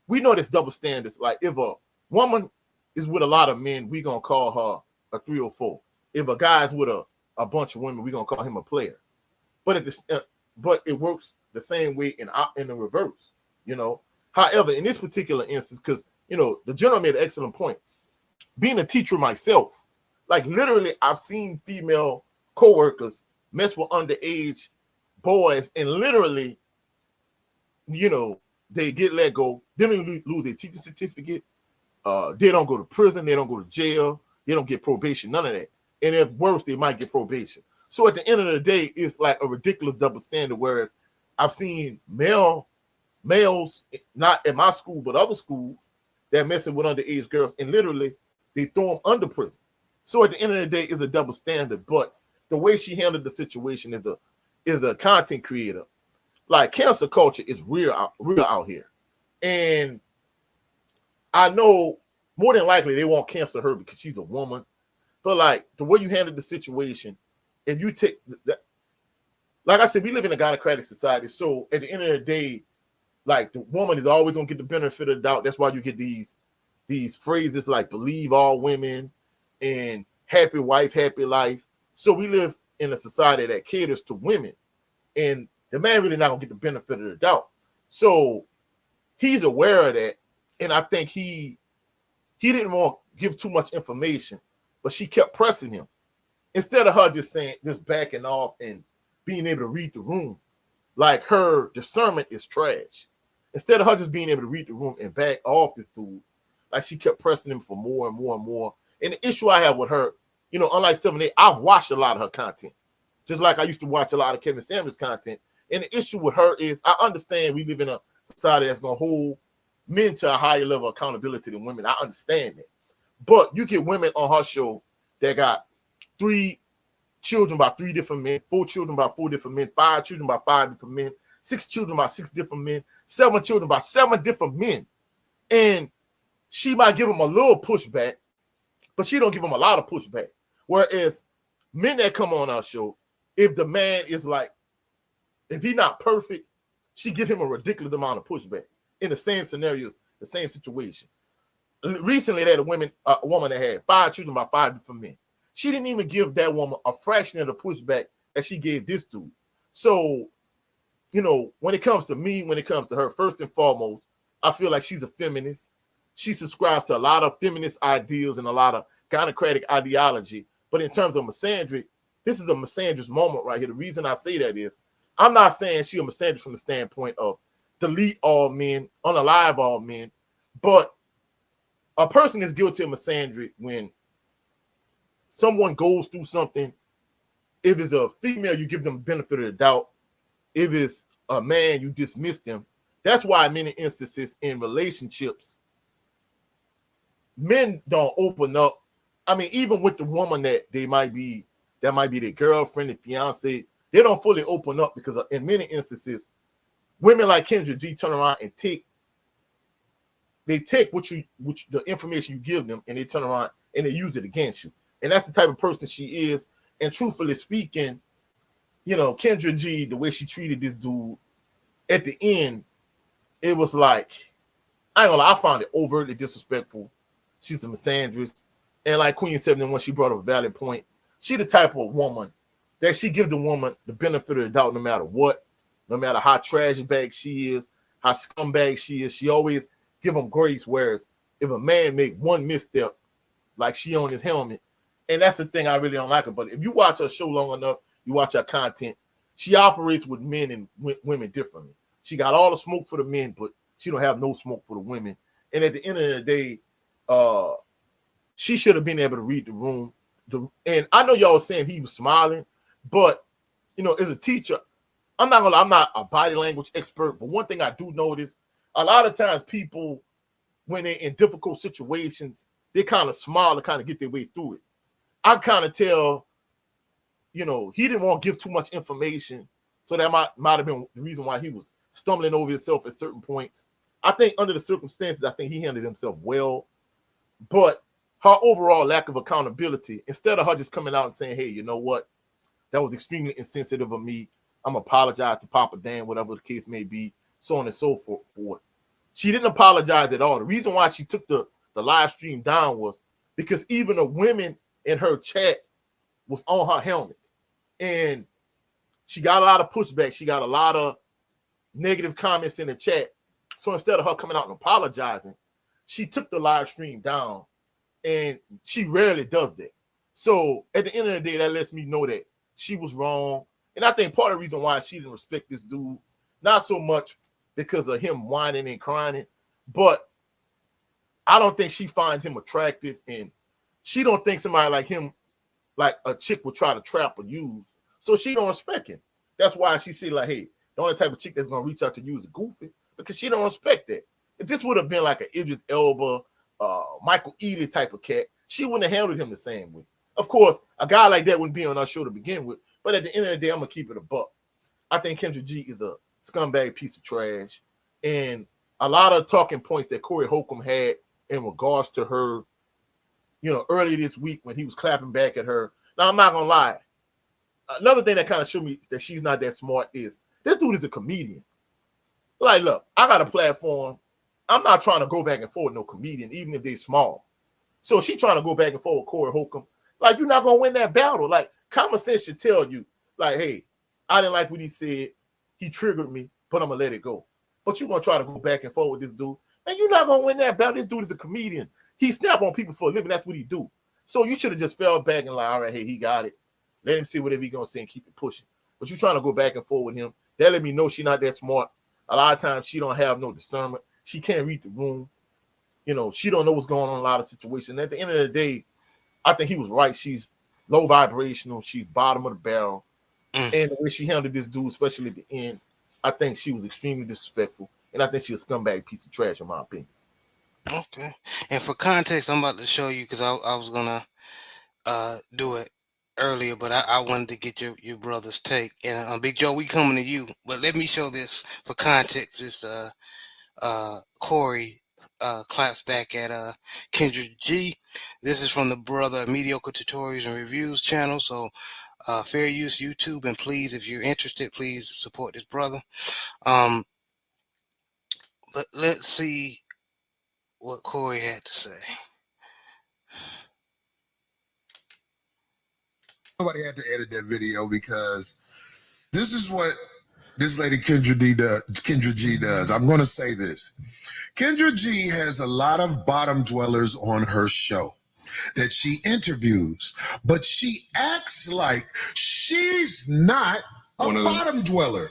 we know this double standards. Like, if a woman is with a lot of men, we going to call her a 304. If a guy's with a bunch of women, we going to call him a player. But but it works the same way in the reverse, you know. However, in this particular instance, because, you know, the general made an excellent point. Being a teacher myself, like, literally, I've seen female coworkers mess with underage boys, and literally, you know, they get let go. They don't lose their teaching certificate. They don't go to prison. They don't go to jail. They don't get probation. None of that. And if worse, they might get probation. So at the end of the day, it's like a ridiculous double standard. Whereas I've seen males, not at my school, but other schools, that messing with underage girls, and literally they throw them under prison. So at the end of the day, it's a double standard. But the way she handled the situation is a content creator. Like, cancel culture is real out here. And I know more than likely they won't cancel her because she's a woman. But like, the way you handle the situation, if you take that, like I said, we live in a gynocratic society. So at the end of the day, like, the woman is always gonna get the benefit of the doubt. That's why you get these phrases like believe all women and happy wife, happy life. So we live in a society that caters to women, and the man really not gonna get the benefit of the doubt. So he's aware of that, and I think he didn't want give too much information, but she kept pressing him. Instead of her just backing off and being able to read the room, like her discernment is trash. Instead of her just being able to read the room and back off this dude, like she kept pressing him for more and more and more. And the issue I have with her, unlike 7-8, I've watched a lot of her content, just like I used to watch a lot of Kevin Samuels content. And the issue with her is I understand we live in a society that's going to hold men to a higher level of accountability than women. I understand that. But you get women on her show that got 3 children by 3 different men, 4 children by 4 different men, 5 children by 5 different men, 6 children by 6 different men, 7 children by 7 different men. And she might give them a little pushback, but she don't give them a lot of pushback. Whereas men that come on our show, if the man is like, if he's not perfect, she give him a ridiculous amount of pushback in the same scenarios, the same situation. Recently, they had a woman that had 5 children by 5 different men. She didn't even give that woman a fraction of the pushback that she gave this dude. So, when it comes to me, when it comes to her, first and foremost, I feel like she's a feminist. She subscribes to a lot of feminist ideals and a lot of gynocratic ideology. But in terms of misandry, this is a misandrist moment right here. The reason I say that is I'm not saying she's a misandrist from the standpoint of delete all men, unalive all men, but a person is guilty of misandry when someone goes through something. If it's a female, you give them the benefit of the doubt. If it's a man, you dismiss them. That's why in many instances in relationships, men don't open up. I mean, even with the woman that might be their girlfriend, their fiance, they don't fully open up because in many instances, women like Kendra G turn around and take the information you give them, and they turn around and they use it against you. And that's the type of person she is. And truthfully speaking, Kendra G, the way she treated this dude at the end, it was like, I ain't gonna lie, I found it overtly disrespectful. She's a misandrist. And like Queen 71, she brought up a valid point. She the type of woman that she gives the woman the benefit of the doubt no matter what, no matter how trash bag she is, how scumbag she is. She always give them grace. Whereas if a man make one misstep, like she on his helmet, and that's the thing I really don't like her. But if you watch her show long enough, you watch her content, she operates with men and women differently. She got all the smoke for the men, but she don't have no smoke for the women. And at the end of the day, she should have been able to read the room. And I know y'all was saying he was smiling, but as a teacher, I'm not a body language expert, but one thing I do notice, a lot of times people, when they're in difficult situations, they kind of smile to kind of get their way through it. I kind of tell, he didn't want to give too much information, so that might have been the reason why he was stumbling over himself at certain points. I think under the circumstances, I think he handled himself well, but her overall lack of accountability, instead of her just coming out and saying, hey, you know what, that was extremely insensitive of me, I'm apologize to Papa Dan, whatever the case may be, so on and so forth. She didn't apologize at all. The reason why she took the live stream down was because even the women in her chat was on her helmet. And she got a lot of pushback. She got a lot of negative comments in the chat. So instead of her coming out and apologizing, she took the live stream down. And she rarely does that. So at the end of the day, that lets me know that she was wrong. And I think part of the reason why she didn't respect this dude, not so much because of him whining and crying, but I don't think she finds him attractive, and she don't think somebody like him, like a chick would try to trap or use. So she don't respect him. That's why she see like, hey, the only type of chick that's gonna reach out to you is a goofy, because she don't respect that. If this would have been like an Idris Elba, Michael Ealy type of cat, she wouldn't have handled him the same way. Of course, a guy like that wouldn't be on our show to begin with, but at the end of the day, I'm gonna keep it a buck. I think Kendra G is a scumbag piece of trash, and a lot of talking points that Corey Holcomb had in regards to her, earlier this week when he was clapping back at her. Now, I'm not gonna lie. Another thing that kind of showed me that she's not that smart is this dude is a comedian. Like, look, I got a platform. I'm not trying to go back and forth with no comedian, even if they're small. So she trying to go back and forth with Corey Holcomb. Like, you're not gonna win that battle. Like, common sense should tell you, like, hey, I didn't like what he said. He triggered me, but I'm gonna let it go. But you're gonna try to go back and forth with this dude. Man, you're not gonna win that battle. This dude is a comedian. He snap on people for a living. That's what he do. So you should have just fell back and like, all right, hey, he got it. Let him see whatever he gonna say and keep it pushing. But you trying to go back and forth with him. That let me know she not that smart. A lot of times she don't have no discernment. She can't read the room. She don't know what's going on in a lot of situations. At the end of the day, I think he was right. She's low vibrational. She's bottom of the barrel. And the way she handled this dude, especially at the end, I think she was extremely disrespectful. And I think she's a scumbag piece of trash, in my opinion. Okay. And for context, I'm about to show you because I was gonna do it earlier, but I wanted to get your brother's take. And Big Joe, we coming to you. But let me show this for context. This Corey claps back at Kendra G. This is from the brother Mediocre Tutorials and Reviews channel. So fair use YouTube, and please, if you're interested, please support this brother. But let's see what Corey had to say. Nobody had to edit that video because this is what this lady Kendra G does. I'm going to say this. Kendra G has a lot of bottom dwellers on her show that she interviews, but she acts like she's not a bottom dweller.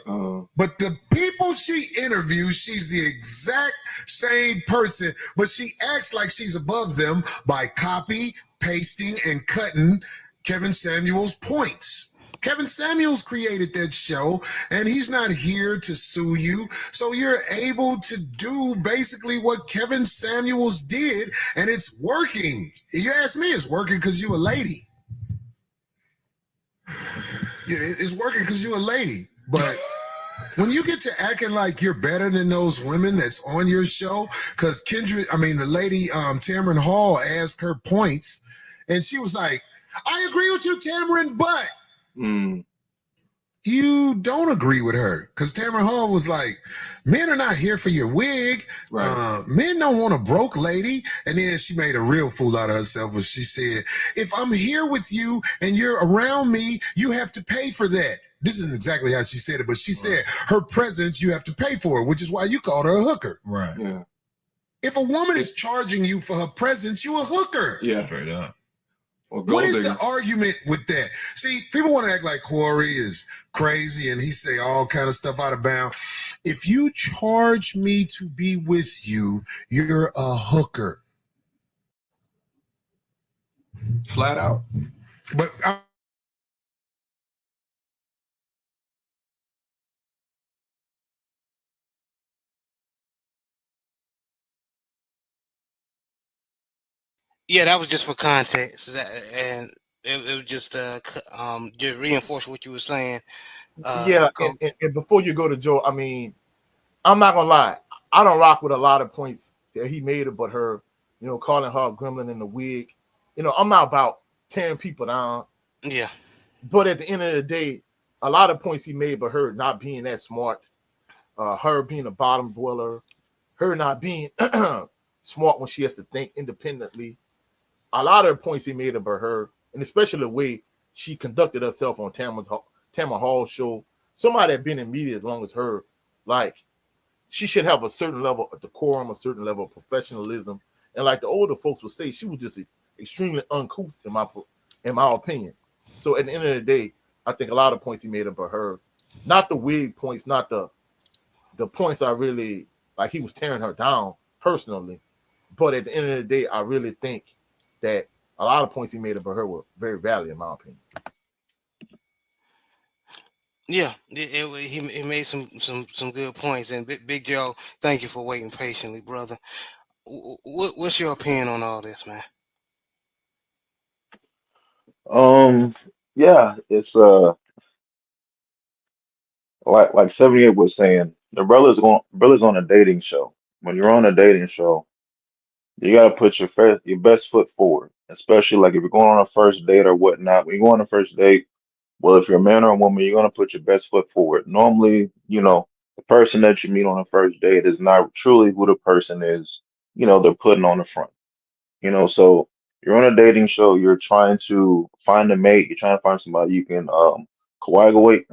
But the people she interviews, she's the exact same person, but she acts like she's above them by copy, pasting, and cutting Kevin Samuels' points. Kevin Samuels created that show, and he's not here to sue you. So you're able to do basically what Kevin Samuels did, and it's working. You ask me, it's working because you a lady. It's working because you a lady. But when you get to acting like you're better than those women that's on your show, because the lady Tamron Hall asked her points, and she was like, I agree with you, Tamron, but you don't agree with her, because Tamron Hall was like, men are not here for your wig. Right. Men don't want a broke lady. And then she made a real fool out of herself when she said, if I'm here with you and you're around me, you have to pay for that. This isn't exactly how she said it, but she said her presence, you have to pay for it, which is why you called her a hooker. Right. Yeah. If a woman is charging you for her presence, you a hooker. Yeah. Straight up. What is the argument with that? See, people want to act like Corey is crazy and he say all kind of stuff out of bounds. If you charge me to be with you, you're a hooker. Flat out. But yeah, that was just for context, and it was just reinforce what you were saying. And before you go to Joe, I mean, I'm not gonna lie, I don't rock with a lot of points that he made about her, calling her a gremlin in the wig. I'm not about tearing people down. Yeah. But at the end of the day, a lot of points he made about her not being that smart, her being a bottom dweller, her not being smart when she has to think independently. A lot of the points he made about her, and especially the way she conducted herself on Tamron Hall's show. Somebody that been in media as long as her, like, she should have a certain level of decorum, a certain level of professionalism. And like the older folks would say, she was just extremely uncouth in my opinion. So at the end of the day, I think a lot of points he made about her, not the wig points, not the points I really like. He was tearing her down personally, but at the end of the day, I really think that a lot of points he made about her were very valid in my opinion. Yeah, he made some good points. And Big Joe, thank you for waiting patiently, brother. What's your opinion on all this, man? Yeah, it's like 78 was saying, the brother's on a dating show. When you're on a dating show, you gotta put your best foot forward, especially like if you're going on a first date or whatnot. When you go on a first date, well, if you're a man or a woman, you're gonna put your best foot forward. Normally, the person that you meet on a first date is not truly who the person is, they're putting on the front. So you're on a dating show, you're trying to find a mate, you're trying to find somebody you can coagulate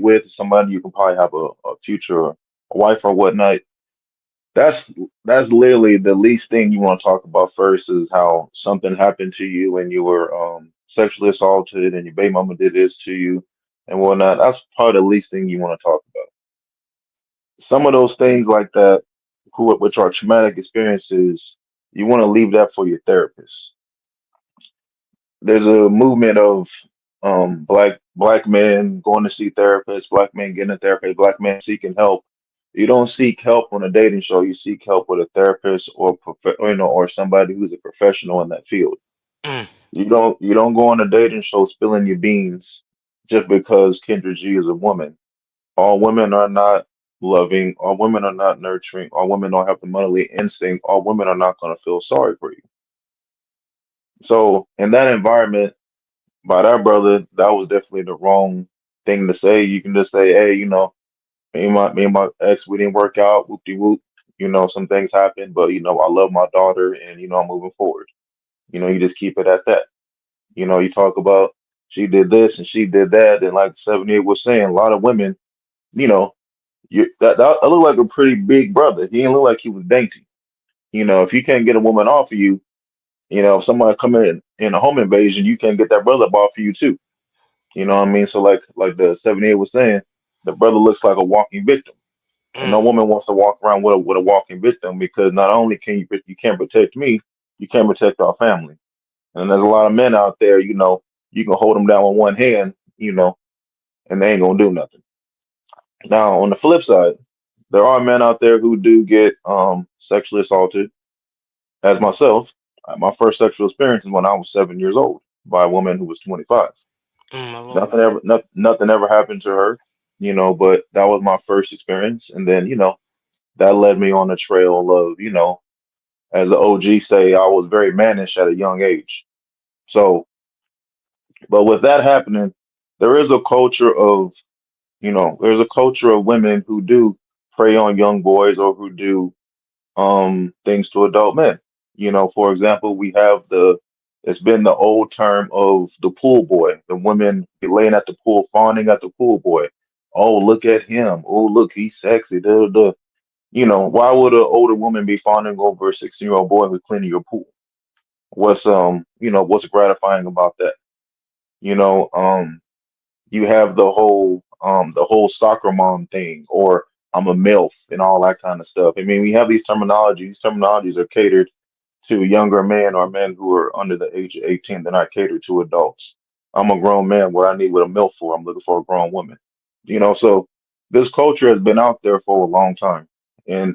with, somebody you can probably have a future a wife or whatnot. that's that's literally the least thing you want to talk about first is how something happened to you when you were sexually assaulted and your baby mama did this to you and whatnot. That's probably the least thing you want to talk about. Some of those things like that, which are traumatic experiences, you want to leave that for your therapist. There's a movement of black men going to see therapists, black men getting a therapist, black men seeking help. You don't seek help on a dating show. You seek help with a therapist or somebody who's a professional in that field. Mm, You don't go on a dating show spilling your beans just because Kendra G is a woman. All women are not loving. All women are not nurturing. All women don't have the motherly instinct. All women are not going to feel sorry for you. So in that environment, by that brother, that was definitely the wrong thing to say. You can just say, hey, me and my ex, we didn't work out, whoop de whoop. Some things happen, but I love my daughter and I'm moving forward. You just keep it at that. You talk about she did this and she did that, and like 78 was saying, a lot of women, you know, that looked like a pretty big brother. He didn't look like he was dainty. If you can't get a woman off of you, if somebody come in a home invasion, you can't get that brother up off of you too. You know what I mean? So like the 78 was saying, the brother looks like a walking victim. And mm, no woman wants to walk around with a walking victim because not only you can't protect me, you can't protect our family. And there's a lot of men out there, you can hold them down with one hand, and they ain't gonna do nothing. Now on the flip side, there are men out there who do get sexually assaulted, as myself. My first sexual experience is when I was 7 years old by a woman who was 25. my lord. Nothing ever happened to her, but that was my first experience. And then, that led me on a trail of, as the OG say, I was very mannish at a young age. So, but with that happening, there is a culture of, there's a culture of women who do prey on young boys or who do things to adult men. For example, we have it's been the old term of the pool boy, the women be laying at the pool, fawning at the pool boy. Oh, look at him. Oh, look, he's sexy. Duh, duh. Why would an older woman be fawning over a 16-year-old boy who's cleaning your pool? What's gratifying about that? You know, um, you have the whole soccer mom thing, or I'm a MILF and all that kind of stuff. I mean, we have these terminologies. These terminologies are catered to younger men or men who are under the age of 18. They're not catered to adults. I'm a grown man. What I need with a MILF for? I'm looking for a grown woman. So this culture has been out there for a long time, and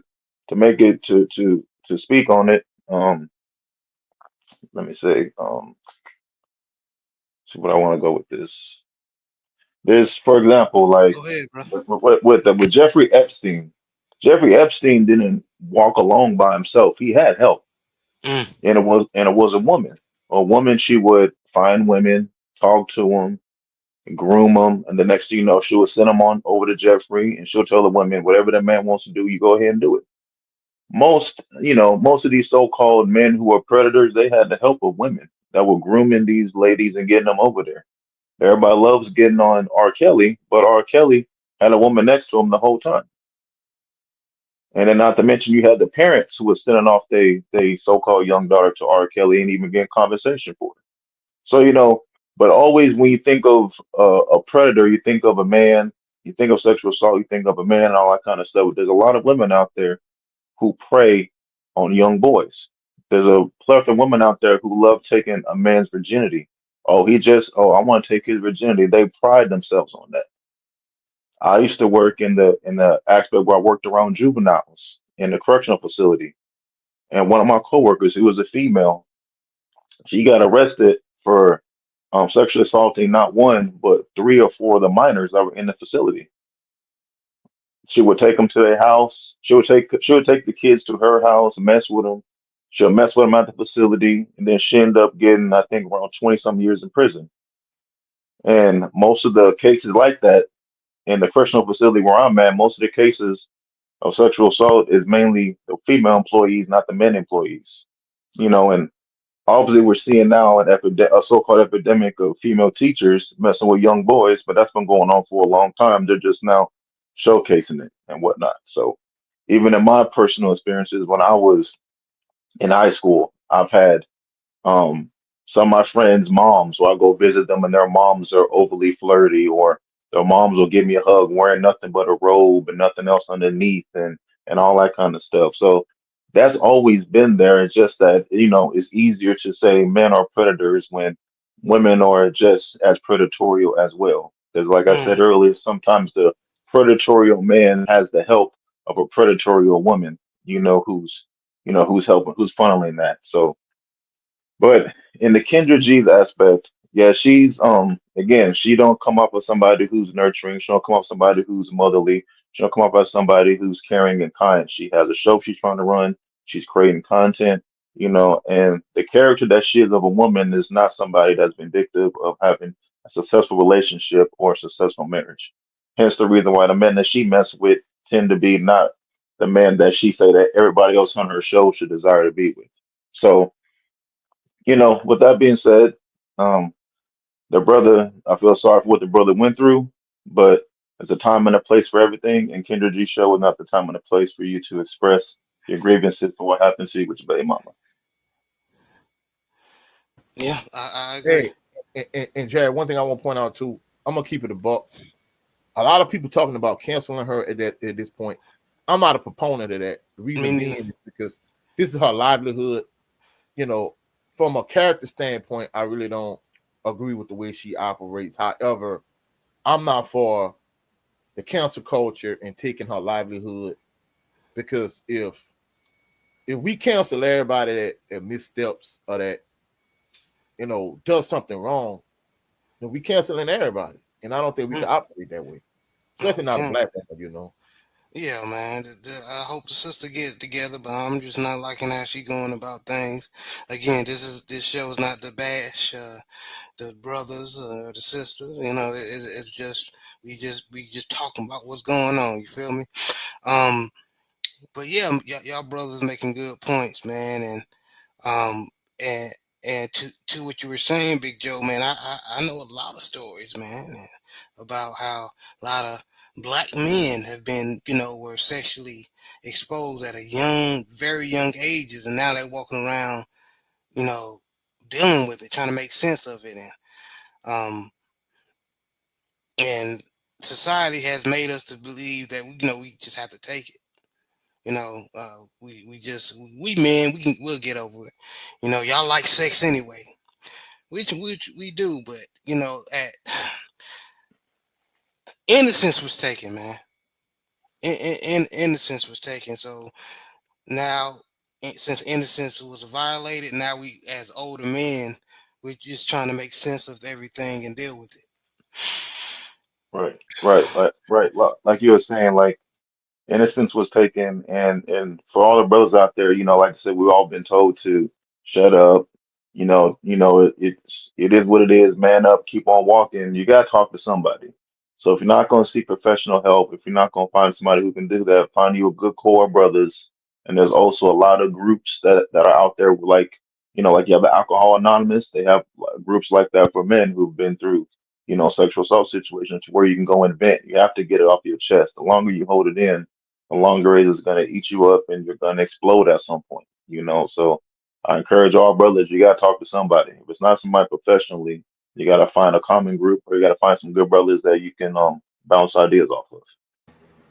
to make it to speak on it, let me say, see what I want to go with this. There's, for example, like Go ahead, bro. with Jeffrey Epstein. Jeffrey Epstein didn't walk alone by himself. He had help, Mm, and it was a woman. A woman, she would find women, talk to them, groom them, and the next thing you know, she would send them on over to Jeffrey, and she'll tell the women, whatever that man wants to do, you go ahead and do it. Most of these so-called men who are predators, they had the help of women that were grooming these ladies and getting them over there. Everybody loves getting on R. Kelly, but R. Kelly had a woman next to him the whole time. And then not to mention you had the parents who were sending off they so-called young daughter to R. Kelly and even getting compensation for it. So, but always when you think of a predator, you think of a man, you think of sexual assault, you think of a man and all that kind of stuff. But there's a lot of women out there who prey on young boys. There's a plethora of women out there who love taking a man's virginity. I want to take his virginity. They pride themselves on that. I used to work in the aspect where I worked around juveniles in the correctional facility. And one of my coworkers, who was a female, she got arrested for sexually assaulting not one, but three or four of the minors that were in the facility. She would take them to their house. She would take the kids to her house, mess with them. She'll mess with them at the facility, and then she ended up getting, I think, around 20 some years in prison. And most of the cases like that in the correctional facility where I'm at, most of the cases of sexual assault is mainly the female employees, not the men employees. And obviously we're seeing now a so-called epidemic of female teachers messing with young boys, but that's been going on for a long time. They're just now showcasing it and whatnot. So even in my personal experiences when I was in high school, I've had um, some of my friends' moms, so I go visit them, and their moms are overly flirty, or their moms will give me a hug wearing nothing but a robe and nothing else underneath, and all that kind of stuff. So that's always been there. It's just that it's easier to say men are predators when women are just as predatorial as well. Because, like I said Mm. earlier, sometimes the predatorial man has the help of a predatorial woman. Who's helping, who's funneling that. So but in the Kendra G's aspect, yeah, she's again, she don't come up with somebody who's nurturing. She don't come up with somebody who's motherly. She don't come up with somebody who's caring and kind. She has a show she's trying to run. She's creating content, and the character that she is of a woman is not somebody that's vindictive of having a successful relationship or a successful marriage. Hence the reason why the men that she mess with tend to be not the men that she say that everybody else on her show should desire to be with. So with that being said, um, the brother, I feel sorry for what the brother went through, but there's a time and a place for everything, and Kendra G show is not the time and a place for you to express your grievances for what happened to you with your baby mama. Yeah, I agree. Hey, and Jared, one thing I want to point out too, I'm gonna keep it a buck. A lot of people talking about canceling her at this point. I'm not a proponent of that. The Me reason neither. being is because this is her livelihood. You know, from a character standpoint, I really don't agree with the way she operates. However, I'm not for the cancel culture and taking her livelihood, because if we cancel everybody that missteps or that does something wrong, then we canceling everybody. And I don't think we Mm. can operate that way, No, especially we not a can't. black woman. Yeah, man. I hope the sister get it together, but I'm just not liking how she going about things. Again, this show is not to bash the brothers or the sisters. It's just we just talking about what's going on. You feel me? Um, but yeah, y'all brothers making good points, man, um, and to what you were saying, Big Joe, man, I know a lot of stories, man, about how a lot of black men have been, were sexually exposed at a young, very young ages, and now they're walking around, you know, dealing with it, trying to make sense of it, um, and society has made us to believe that we just have to take it. We men we'll get over it. Y'all like sex anyway, which we do, but at innocence was taken, man. Innocence was taken. So now, since innocence was violated, now we as older men, we're just trying to make sense of everything and deal with it. Right, right, right. Like you were saying, like innocence was taken, and for all the brothers out there, like I said, we've all been told to shut up. It is what it is. Man up, keep on walking. You gotta talk to somebody. So if you're not gonna seek professional help, if you're not gonna find somebody who can do that, find you a good core of brothers. And there's also a lot of groups that are out there, like like you have the Alcohol Anonymous. They have groups like that for men who've been through sexual assault situations where you can go and vent. You have to get it off your chest. The longer you hold it in, the longer it is going to eat you up and you're going to explode at some point. So I encourage all brothers, you got to talk to somebody. If it's not somebody professionally, you got to find a common group, or you got to find some good brothers that you can bounce ideas off of.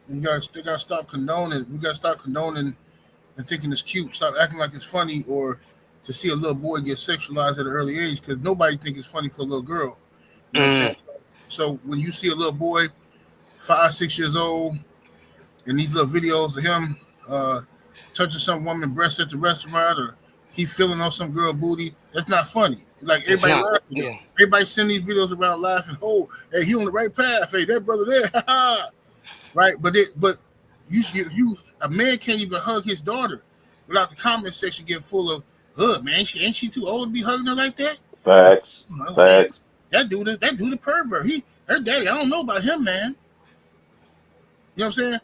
They gotta stop condoning. We gotta stop condoning and thinking it's cute. Stop acting like it's funny or to see a little boy get sexualized at an early age, because nobody think it's funny for a little girl. You know what I'm Mm, saying? So when you see a little boy, 5, 6 years old, and these little videos of him touching some woman breast at the restaurant, or he feeling on some girl booty, that's not funny. Like it's everybody not. laughing though. Yeah. Everybody send these videos around laughing. Oh, hey, he on the right path. Hey, that brother there, right? But you a man can't even hug his daughter without the comment section getting full of, man, ain't she too old to be hugging her like that? Facts, Oh man, facts. that dude a pervert. Her daddy, I don't know about him, man. You know what I'm saying?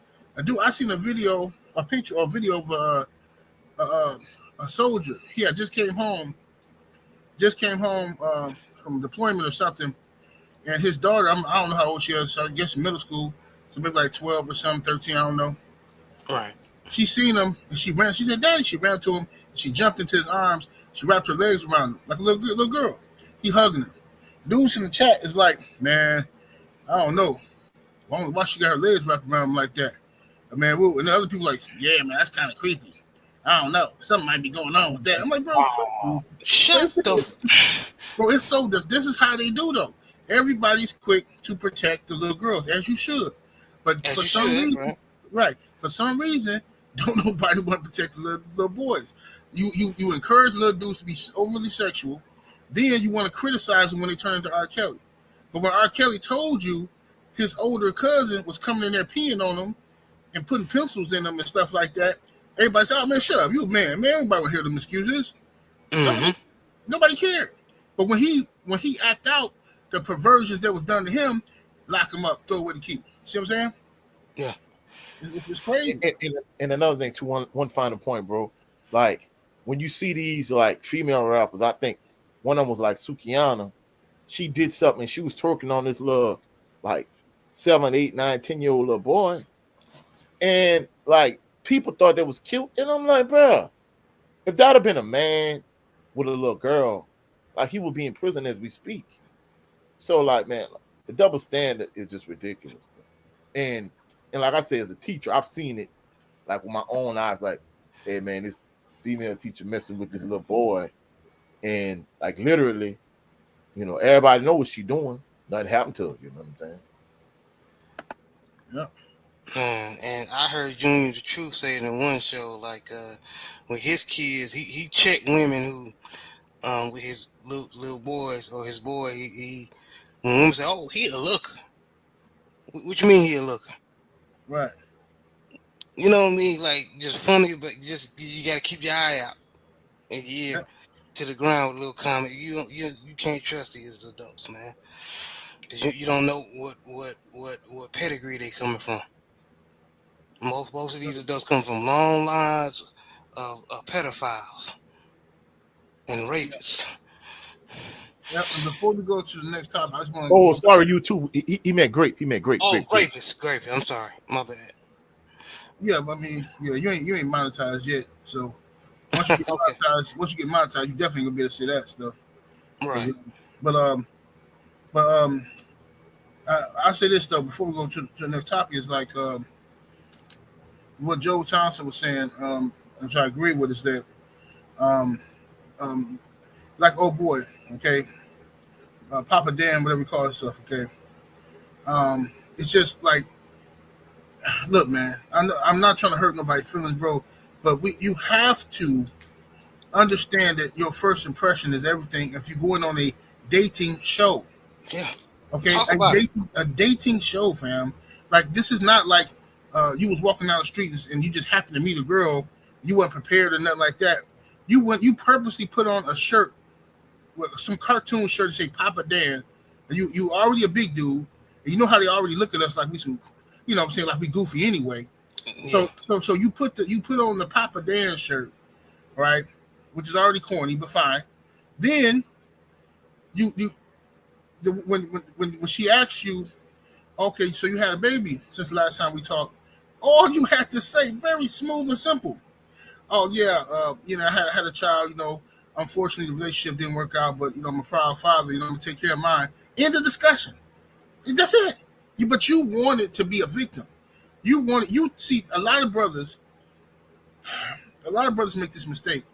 I seen a picture or a video of uh, a soldier. He had just came home from deployment or something, and his daughter, I don't know how old she is. So I guess middle school, so maybe like 12 or something, 13. I don't know. Right. She seen him and she ran. She said, "Daddy!" She ran to him. She jumped into his arms. She wrapped her legs around him like a little girl. He hugging her. Dudes in the chat is like, "Man, I don't know. Why she got her legs wrapped around him like that?" Man, and the other people like, "Yeah, man, that's kind of creepy. I don't know. Something might be going on with that." I'm like, "Bro, fuck you." Shut the. Bro, it's so this is how they do though. Everybody's quick to protect the little girls, as you should. But As for you some should, reason, right? For some reason, don't nobody want to protect the little boys. You encourage little dudes to be overly sexual, then you want to criticize them when they turn into R. Kelly. But when R. Kelly told you his older cousin was coming in there peeing on him and putting pencils in them and stuff like that, everybody said, "Oh man, shut up, you a man. Man, everybody will hear them excuses." Mm-hmm. Nobody cared. But when he act out the perversions that was done to him, lock him up, throw away the key. See what I'm saying? Yeah. It's crazy. And another thing, too, one final point, bro. Like when you see these like female rappers, I think one of them was like Sukiana. She did something. She was twerking on this little like 7, 8, 9, 10-year-old little boy, and like people thought that was cute. And I'm like, bro, if that had been a man with a little girl, like he would be in prison as we speak. So like, man, the double standard is just ridiculous. And like I said, as a teacher, I've seen it like with my own eyes. Like, hey man, this female teacher messing with this little boy, and like literally, everybody know what she doing. Nothing happened to her. You know what I'm saying? Yep. And I heard Junior the Truth say it in one show, like with his kids, he checked women who with his little boys or his boy, he when women say, "Oh, he a looker." What you mean he a looker? Right. You know what I mean? Like just funny, but just you got to keep your eye out and your ear Yep. to the ground with a little comment. You can't trust these adults, man. You don't know what pedigree they coming from. Most of these adults come from long lines of pedophiles and rapists. Yep. And before we go to the next topic, I just want to. Oh, sorry, you too. He meant grape. He meant grape. Oh, grape. grape. I'm sorry, my bad. Yeah, but I mean, yeah, you ain't monetized yet. So once you get Okay. monetized, you definitely gonna be able to say that stuff. Right. But I say this though before we go to the next topic is like what Joe Thompson was saying, which I agree with, is that um, like oh boy, okay, Papa Dan, whatever he calls himself, okay. It's just like, look, man, I'm not trying to hurt nobody's feelings, bro, but you have to understand that your first impression is everything. If you're going on a dating show, Yeah. okay, Talk about it. a dating show, fam. Like this is not like you was walking down the street and you just happened to meet a girl. You weren't prepared or nothing like that. You purposely put on a shirt with some cartoon shirt to say Papa Dan. And you already a big dude. And you know how they already look at us like we some, what I'm saying, like we goofy anyway. Yeah. So you put on the Papa Dan shirt, right? Which is already corny, but fine. Then when she asks you, okay, so you had a baby since the last time we talked, all you had to say, very smooth and simple. Oh yeah, I had a child. Unfortunately the relationship didn't work out, but I'm a proud father. I'm gonna take care of mine. End of discussion. That's it. But you wanted to be a victim. You see a lot of brothers make this mistake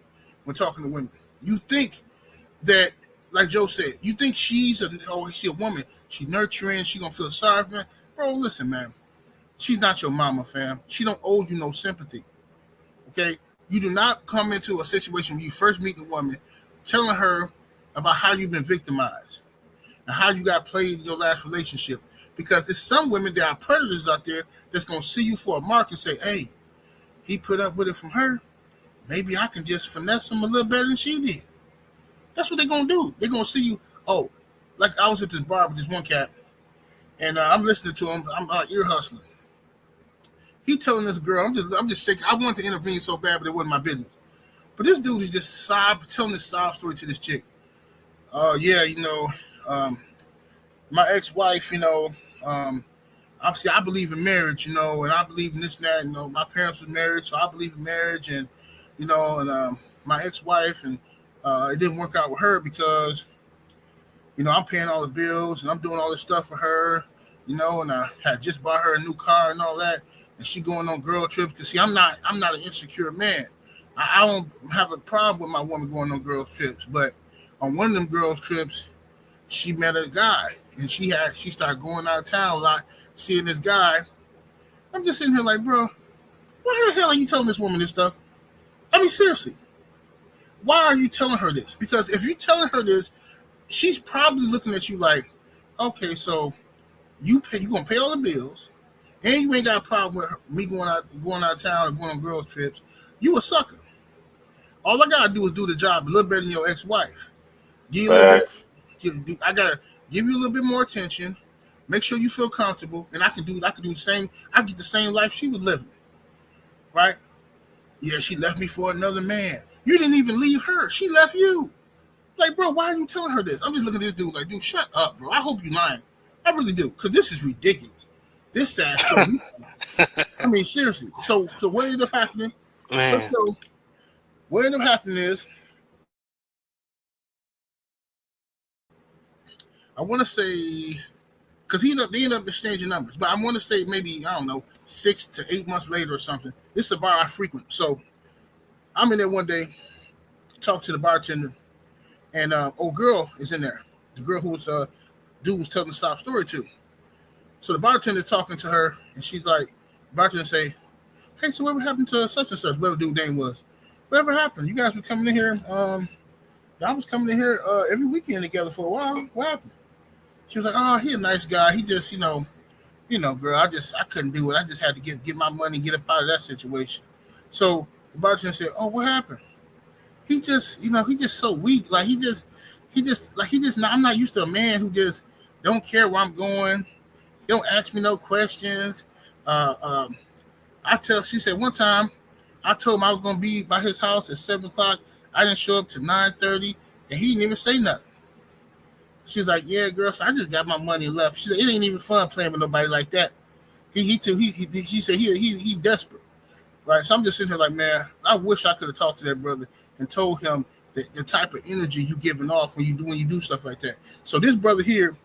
when talking to women. You think that, like Joe said, you think she's a woman. She nurturing. She gonna feel sorry for me. Bro, listen, man. She's not your mama, fam. She don't owe you no sympathy. Okay? You do not come into a situation when you first meet a woman telling her about how you've been victimized and how you got played in your last relationship. Because there's some women, there are predators out there that's going to see you for a mark and say, hey, he put up with it from her. Maybe I can just finesse him a little better than she did. That's what they're going to do. They're going to see you. Oh, like I was at this bar with this one cat, and I'm listening to him. I'm ear hustling. He telling this girl, I'm just sick. I wanted to intervene so bad, but it wasn't my business. But this dude is just telling this sob story to this chick. Oh yeah, my ex-wife, I obviously I believe in marriage, and I believe in this and that. My parents were married, so I believe in marriage, and my ex-wife, and it didn't work out with her because I'm paying all the bills and I'm doing all this stuff for her, and I had just bought her a new car and all that, and she going on girl trips. Because see, I'm not an insecure man. I don't have a problem with my woman going on girl trips, but on one of them girls trips, she met a guy and she started going out of town a lot, seeing this guy. I'm just sitting here like, bro, why the hell are you telling this woman this stuff? I mean, seriously, why are you telling her this? Because if you're telling her this, she's probably looking at you like, okay, so you gonna pay all the bills, and you ain't got a problem with me going out of town or going on girls trips. You a sucker. All I gotta do is do the job a little better than your ex-wife. Give you a little bit. I gotta give you a little bit more attention. Make sure you feel comfortable, and I can do the same. I get the same life she was living, right? Yeah, she left me for another man. You didn't even leave her. She left you. Like, bro, why are you telling her this? I'm just looking at this dude like, dude, shut up, bro. I hope you're lying. I really do, because this is ridiculous. This sad story. I mean, seriously. So what ended up happening? Man. So what ended up happening is, I want to say, because they ended up exchanging numbers, but I want to say maybe, I don't know, 6 to 8 months later or something. This is a bar I frequent. So I'm in there one day, talk to the bartender, and old girl is in there. The girl who was dude was telling the sob story to. So the bartender talking to her, and she's like, the bartender say, hey, so whatever happened to such and such, whatever dude's name was? Whatever happened? You guys were coming in here, I was coming in here every weekend together for a while. What happened? She was like, oh, he a nice guy. He just, girl, I couldn't do it. I just had to get my money, get up out of that situation. So the bartender said, oh, what happened? He just, he just so weak. Like I'm not used to a man who just don't care where I'm going. He don't ask me no questions. She said one time, I told him I was going to be by his house at 7 o'clock. I didn't show up to 9:30, and he didn't even say nothing. She was like, yeah, girl, so I just got my money and left. She said, it ain't even fun playing with nobody like that. She said he desperate. Right? So I'm just sitting here like, man, I wish I could have talked to that brother and told him the type of energy you giving off when you do stuff like that. So this brother here,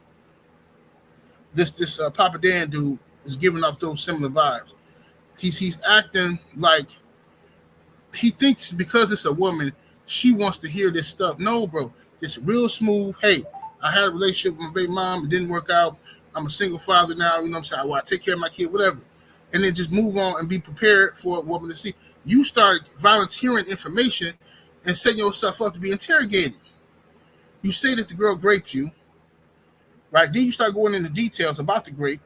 this Papa Dan dude is giving off those similar vibes. He's acting like he thinks because it's a woman, she wants to hear this stuff. No, bro, it's real smooth. Hey, I had a relationship with my baby mom. It didn't work out. I'm a single father now. You know what I'm saying? Well, I take care of my kid, whatever. And then just move on and be prepared for a woman to see. You start volunteering information and setting yourself up to be interrogated. You say that the girl raped you, right? Then you start going into details about the rape,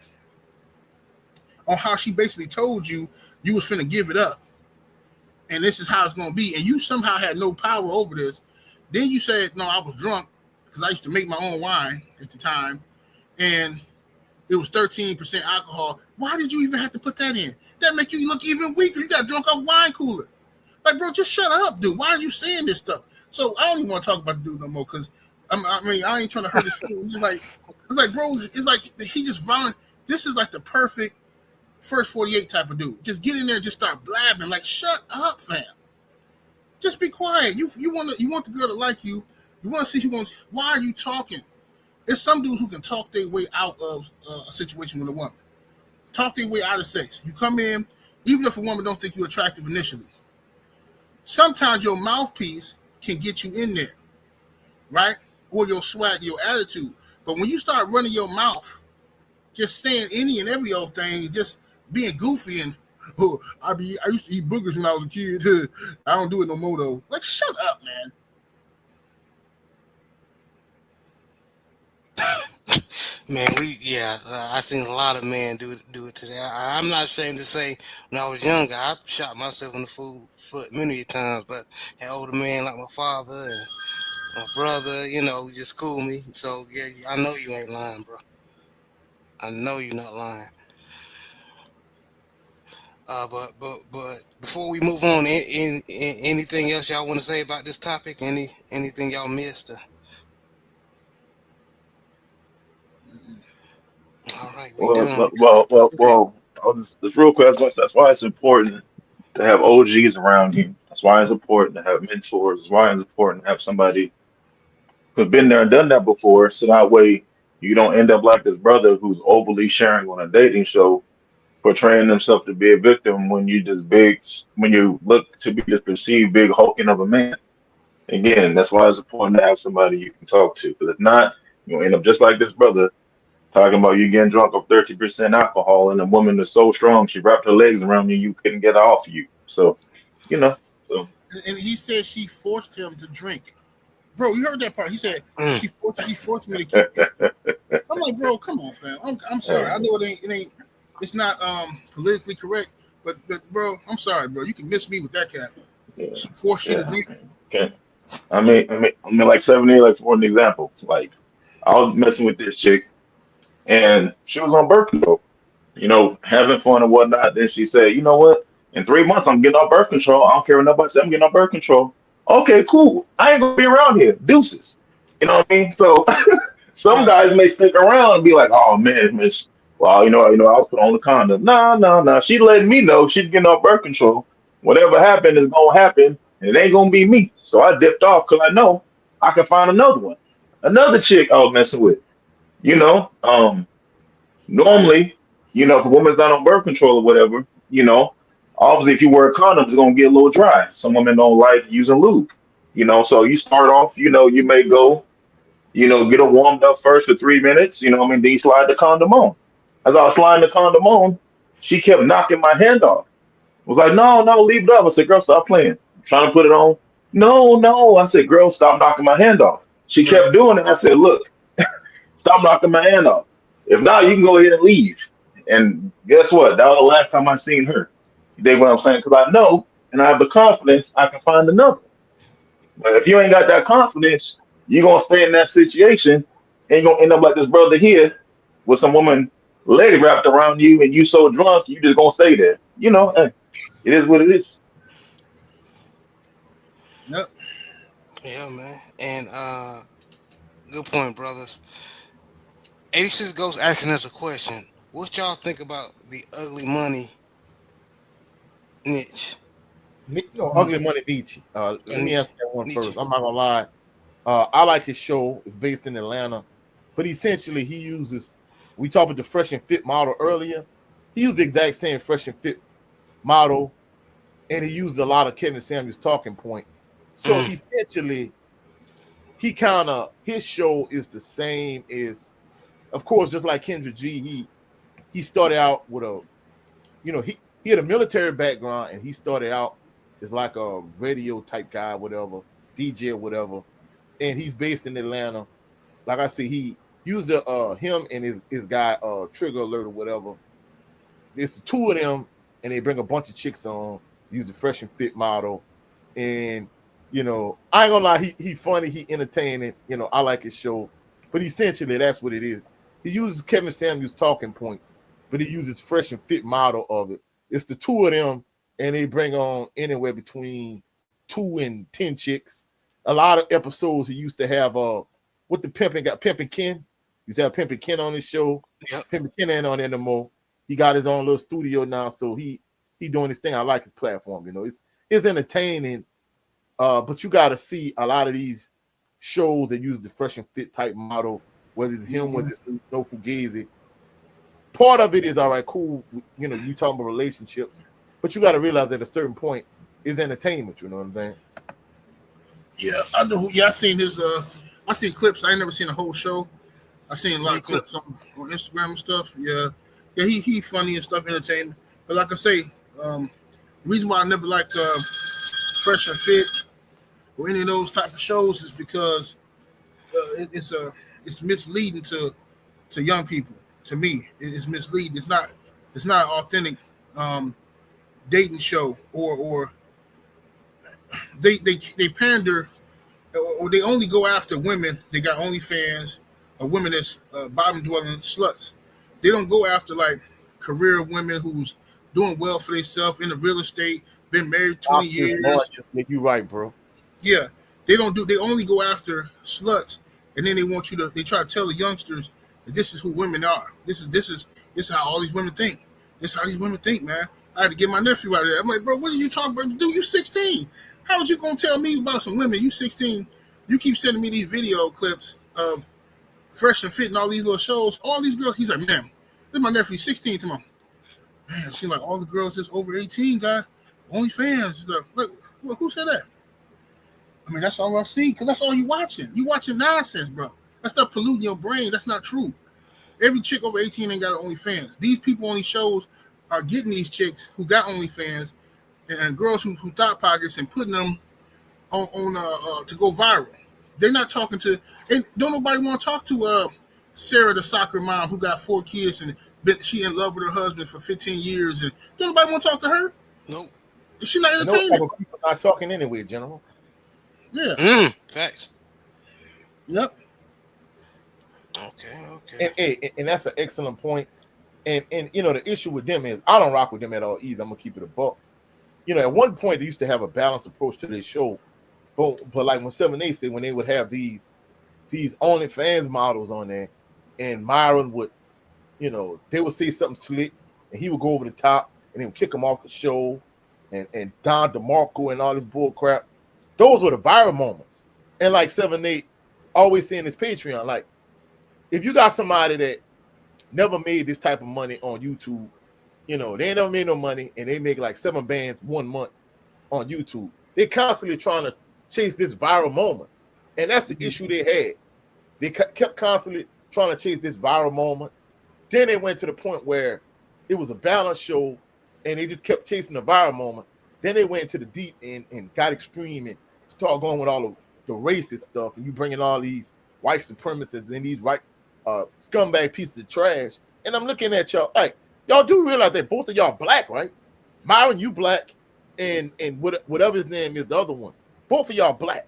on how she basically told you was finna give it up. And this is how it's going to be. And you somehow had no power over this. Then you said, no, I was drunk because I used to make my own wine at the time. And it was 13% alcohol. Why did you even have to put that in? That make you look even weaker. You got drunk off wine cooler. Like, bro, just shut up, dude. Why are you saying this stuff? So I don't even want to talk about the dude no more because, I ain't trying to hurt his feelings. It's like, bro, it's like he just violent. This is like the perfect first 48 type of dude. Just get in there and just start blabbing. Like, shut up, fam. Just be quiet. You want the girl to like you. You want to see who wants. Why are you talking? There's some dudes who can talk their way out of a situation with a woman. Talk their way out of sex. You come in, even if a woman don't think you're attractive initially. Sometimes your mouthpiece can get you in there, right? Or your swag, your attitude. But when you start running your mouth, just saying any and every old thing, just being goofy and I used to eat boogers when I was a kid. I don't do it no more though. Like, shut up, man. Man, I seen a lot of men do it today. I'm not ashamed to say, when I was younger, I shot myself in the foot many times, but had older men like my father and my brother, just school me. So yeah, I know you ain't lying, bro. I know you're not lying. But before we move on, anything else y'all want to say about this topic? Anything y'all missed? All right, we Well, done. well, well, well, well I'll just real quick. That's why it's important to have OGs around you. That's why it's important to have mentors. That's why it's important to have somebody who's been there and done that before. So that way you don't end up like this brother who's overly sharing on a dating show, portraying himself to be a victim when you just big, when you look to be this perceived big hulking of a man. Again, that's why it's important to have somebody you can talk to. Because if not, you'll end up just like this brother talking about you getting drunk off 30% alcohol, and the woman is so strong she wrapped her legs around you couldn't get her off you. So, you know, so And he said she forced him to drink. Bro, you heard that part? He said he forced me to keep drinking. I'm like, bro, come on, fam. I'm sorry. I know it's not politically correct, but bro, I'm sorry, bro. You can miss me with that cat. yeah, She forced you to yeah. drink. Okay. I mean, like 70, like for an example, like I was messing with this chick, and she was on birth control, having fun and whatnot. Then she said, you know what? In 3 months, I'm getting off birth control. I don't care what nobody says. I'm getting off birth control. Okay, cool. I ain't gonna be around here. Deuces. You know what I mean? So some Right. guys may stick around and be like, oh man, miss. Well, I'll put on the condom. No, no, no. She letting me know she's getting off birth control. Whatever happened is gonna happen, and it ain't gonna be me. So I dipped off because I know I can find another one, another chick I was messing with. You know, normally, if a woman's not on birth control or whatever, obviously if you wear a condom, it's gonna get a little dry. Some women don't like using lube, so you start off, you may go, get it warmed up first for 3 minutes, what I mean, then you slide the condom on. As I was sliding the condom on, she kept knocking my hand off. I was like, no, no, leave it up. I said, girl, stop playing. I'm trying to put it on. No, no. I said, girl, stop knocking my hand off. She Right. kept doing it. I said, look, stop knocking my hand off. If not, you can go ahead and leave. And guess what? That was the last time I seen her. You dig what I'm saying? Because I know and I have the confidence I can find another. But if you ain't got that confidence, you're gonna stay in that situation and you're gonna end up like this brother here with some woman leg wrapped around you and you so drunk, you just gonna stay there. Hey, it is what it is. Yep. Yeah, man. And good point, brothers. 86 Ghost asking us a question. What y'all think about the ugly money niche? Ugly Money Nietzsche. A Let me niche. answer that one Niche. first. I'm not gonna lie. I like his show. It's based in Atlanta, but essentially he uses. We talked about the Fresh and Fit model earlier. He used the exact same Fresh and Fit model, and he used a lot of Kevin Samuels' talking point. So Mm, essentially, his show is the same as, of course, just like Kendra G. He started out with he had a military background, and he started out as like a radio type guy, whatever, DJ or whatever, and he's based in Atlanta. Like I said, he used him and his guy Trigger Alert or whatever. It's the two of them, and they bring a bunch of chicks on. Use the Fresh and Fit model, and I ain't gonna lie, he funny, he entertaining. I like his show, but essentially that's what it is. He uses Kevin Samuels talking points, but he uses Fresh and Fit model of it. It's the two of them, and they bring on anywhere between 2 and 10 chicks. A lot of episodes he used to have what the pimping got Pimpin' Ken. He used to have Pimpin' Ken on his show. yep. Pimpin' Ken ain't on there no more. He got his own little studio now, so he doing his thing. I like his platform. It's entertaining, but you got to see a lot of these shows that use the Fresh and Fit type model, whether it's him, whether it's No Fugazi. Part of it is all right, cool. You talking about relationships, but you got to realize at a certain point is entertainment. You know what I'm saying? Yeah, I know. Yeah, I seen his. I seen clips. I ain't never seen a whole show. I seen a lot of clips on Instagram and stuff. Yeah, yeah. He funny and stuff, entertaining. But like I say, the reason why I never liked Fresh and Fit or any of those type of shows is because it's misleading to young people. To me, it's misleading. It's not an authentic dating show, or they pander, or they only go after women. They got OnlyFans or women that's bottom dwelling sluts. They don't go after like career women who's doing well for themselves in the real estate, been married 20 years. You right, bro. Yeah, they don't do. They only go after sluts, and then they want you to. They try to tell the youngsters This is who women are. This is how all these women think. This is how these women think, man. I had to get my nephew out of there. I'm like, bro, what are you talking about? Dude, you 16. How was you gonna tell me about some women? You 16. You keep sending me these video clips of Fresh and Fit and all these little shows. All these girls. He's like, man, this is my nephew, 16. Tomorrow. Man, it seems like all the girls that's over 18 got OnlyFans stuff. Look, who said that? I mean, that's all I see, because that's all you watching. You watching nonsense, bro. That stuff polluting your brain. That's not true. Every chick over 18 ain't got OnlyFans. These people on these shows are getting these chicks who got OnlyFans and girls who thought pockets and putting them on to go viral. They're not talking to, and don't nobody want to talk to Sarah, the soccer mom who got 4 kids and she in love with her husband for 15 years, and don't nobody want to talk to her. Nope. She's not entertaining. No, people not talking anyway, General. Yeah. Facts. Yep. Okay. And that's an excellent point. And the issue with them is I don't rock with them at all either. I'm gonna keep it a buck. At one point they used to have a balanced approach to this show, but like when 7A said, when they would have these OnlyFans models on there, and Myron would, they would say something slick, and he would go over the top, and they would kick him off the show, and Don DeMarco and all this bull crap. Those were the viral moments. And like 7A always saying his Patreon, like, if you got somebody that never made this type of money on YouTube, they ain't never made no money, and they make like 7 bands 1 month on YouTube. They're constantly trying to chase this viral moment. And that's the issue they had. They kept constantly trying to chase this viral moment. Then they went to the point where it was a balanced show, and they just kept chasing the viral moment. Then they went into the deep end and got extreme and started going with all of the racist stuff, and you bringing all these white supremacists and these white scumbag pieces of trash. And I'm looking at y'all like, y'all do realize that both of y'all black, right? Myron, you black, and whatever his name is, the other one, both of y'all black,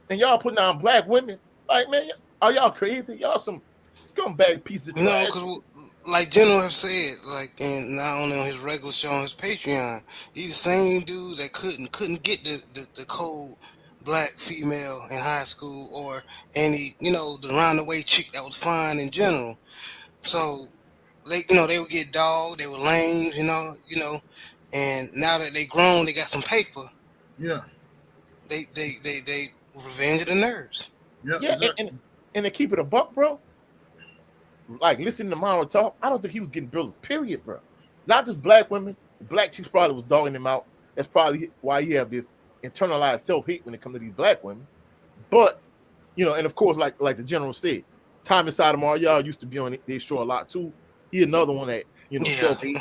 and y'all putting on black women. Like, man, are y'all crazy? Y'all some scumbag pieces of trash. No, because like General have said, like, and not only on his regular show, on his Patreon, he's the same dude that couldn't get the cold black female in high school, or any, the round-the-way chick that was fine in general. So they would get dogged, they were lame, and now that they grown, they got some paper. Yeah. They revenge of the nerds. Yeah. Exactly. And to keep it a buck, bro. Like, listening to Myron talk, I don't think he was getting bills, period, bro. Not just black women. Black chicks probably was dogging him out. That's probably why he have this internalized self-hate when it comes to these black women. But, and of course, like the General said, Tommy Sotomayor, y'all used to be on their show a lot too. He another one that, self-hate,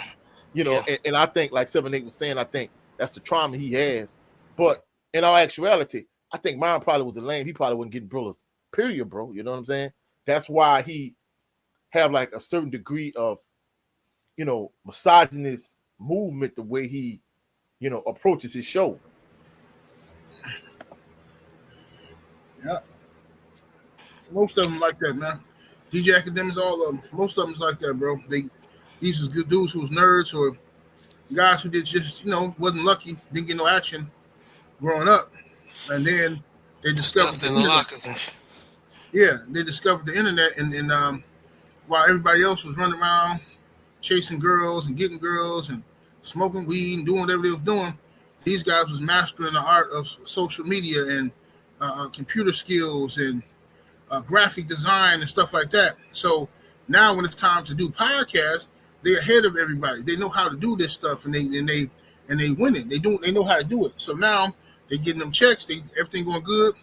and I think, like 7A was saying, I think that's the trauma he has. But in all actuality, I think Myron probably was a lame. He probably wasn't getting brilliant, period, bro. You know what I'm saying? That's why he have like a certain degree of, misogynist movement the way he, approaches his show. Yeah. Most of them like that, man. DJ Academics, all of them. Most of them is like that, bro. These is good dudes who was nerds or guys who did just, wasn't lucky, didn't get no action growing up. And then they discovered the internet. Yeah, they discovered the internet, and while everybody else was running around chasing girls and getting girls and smoking weed and doing whatever they was doing, these guys was mastering the art of social media and computer skills and graphic design and stuff like that. So now when it's time to do podcasts, they're ahead of everybody. They know how to do this stuff, and they win it. They know how to do it. So now they're getting them checks. Everything going good,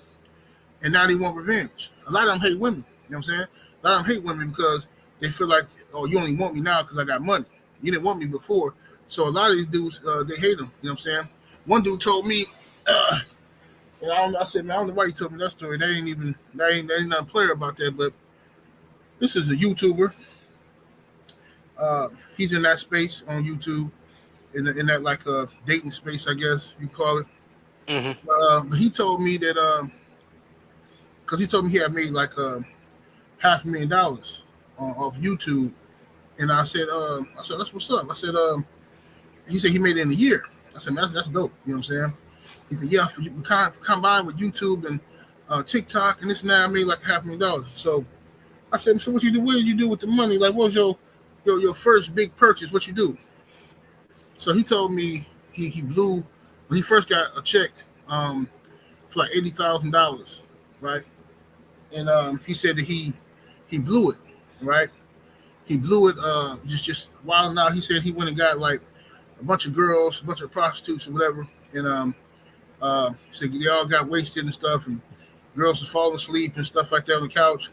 and now they want revenge. A lot of them hate women. You know what I'm saying? A lot of them hate women because they feel like, oh, you only want me now because I got money. You didn't want me before. So a lot of these dudes, they hate them. You know what I'm saying? One dude told me, and I said, man, I don't know why you told me that story. That ain't not a player about that. But this is a YouTuber. He's in that space on YouTube, in that like dating space, I guess you call it. Mm-hmm. But he told me that because he told me he had made like $500,000 off YouTube, and I said that's what's up. I said he said he made it in a year. I said, man, that's dope. You know what I'm saying? He said, yeah, combined with YouTube and TikTok and this and that, I made like $500,000. So I said, so what you do? What did you do with the money? Like, what was your first big purchase? What you do? So he told me he blew when he first got a check for like $80,000, right? And he said that he blew it, right? He blew it just while now. He said he went and got like a bunch of girls, a bunch of prostitutes or whatever, and he said they all got wasted and stuff, and girls were falling asleep and stuff like that on the couch.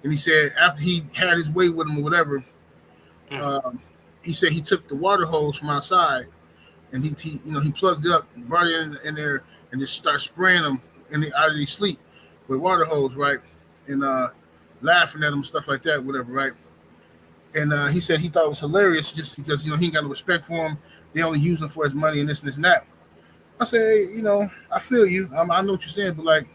And he said after he had his way with him or whatever, he said he took the water hose from outside and he plugged it up, brought it in there, and just started spraying them out of their sleep with water hose, right? And laughing at them, stuff like that, whatever, right? And he said he thought it was hilarious just because he ain't got no respect for him. They only use him for his money and this and that. I said, hey, I feel you. I know what you're saying, but like,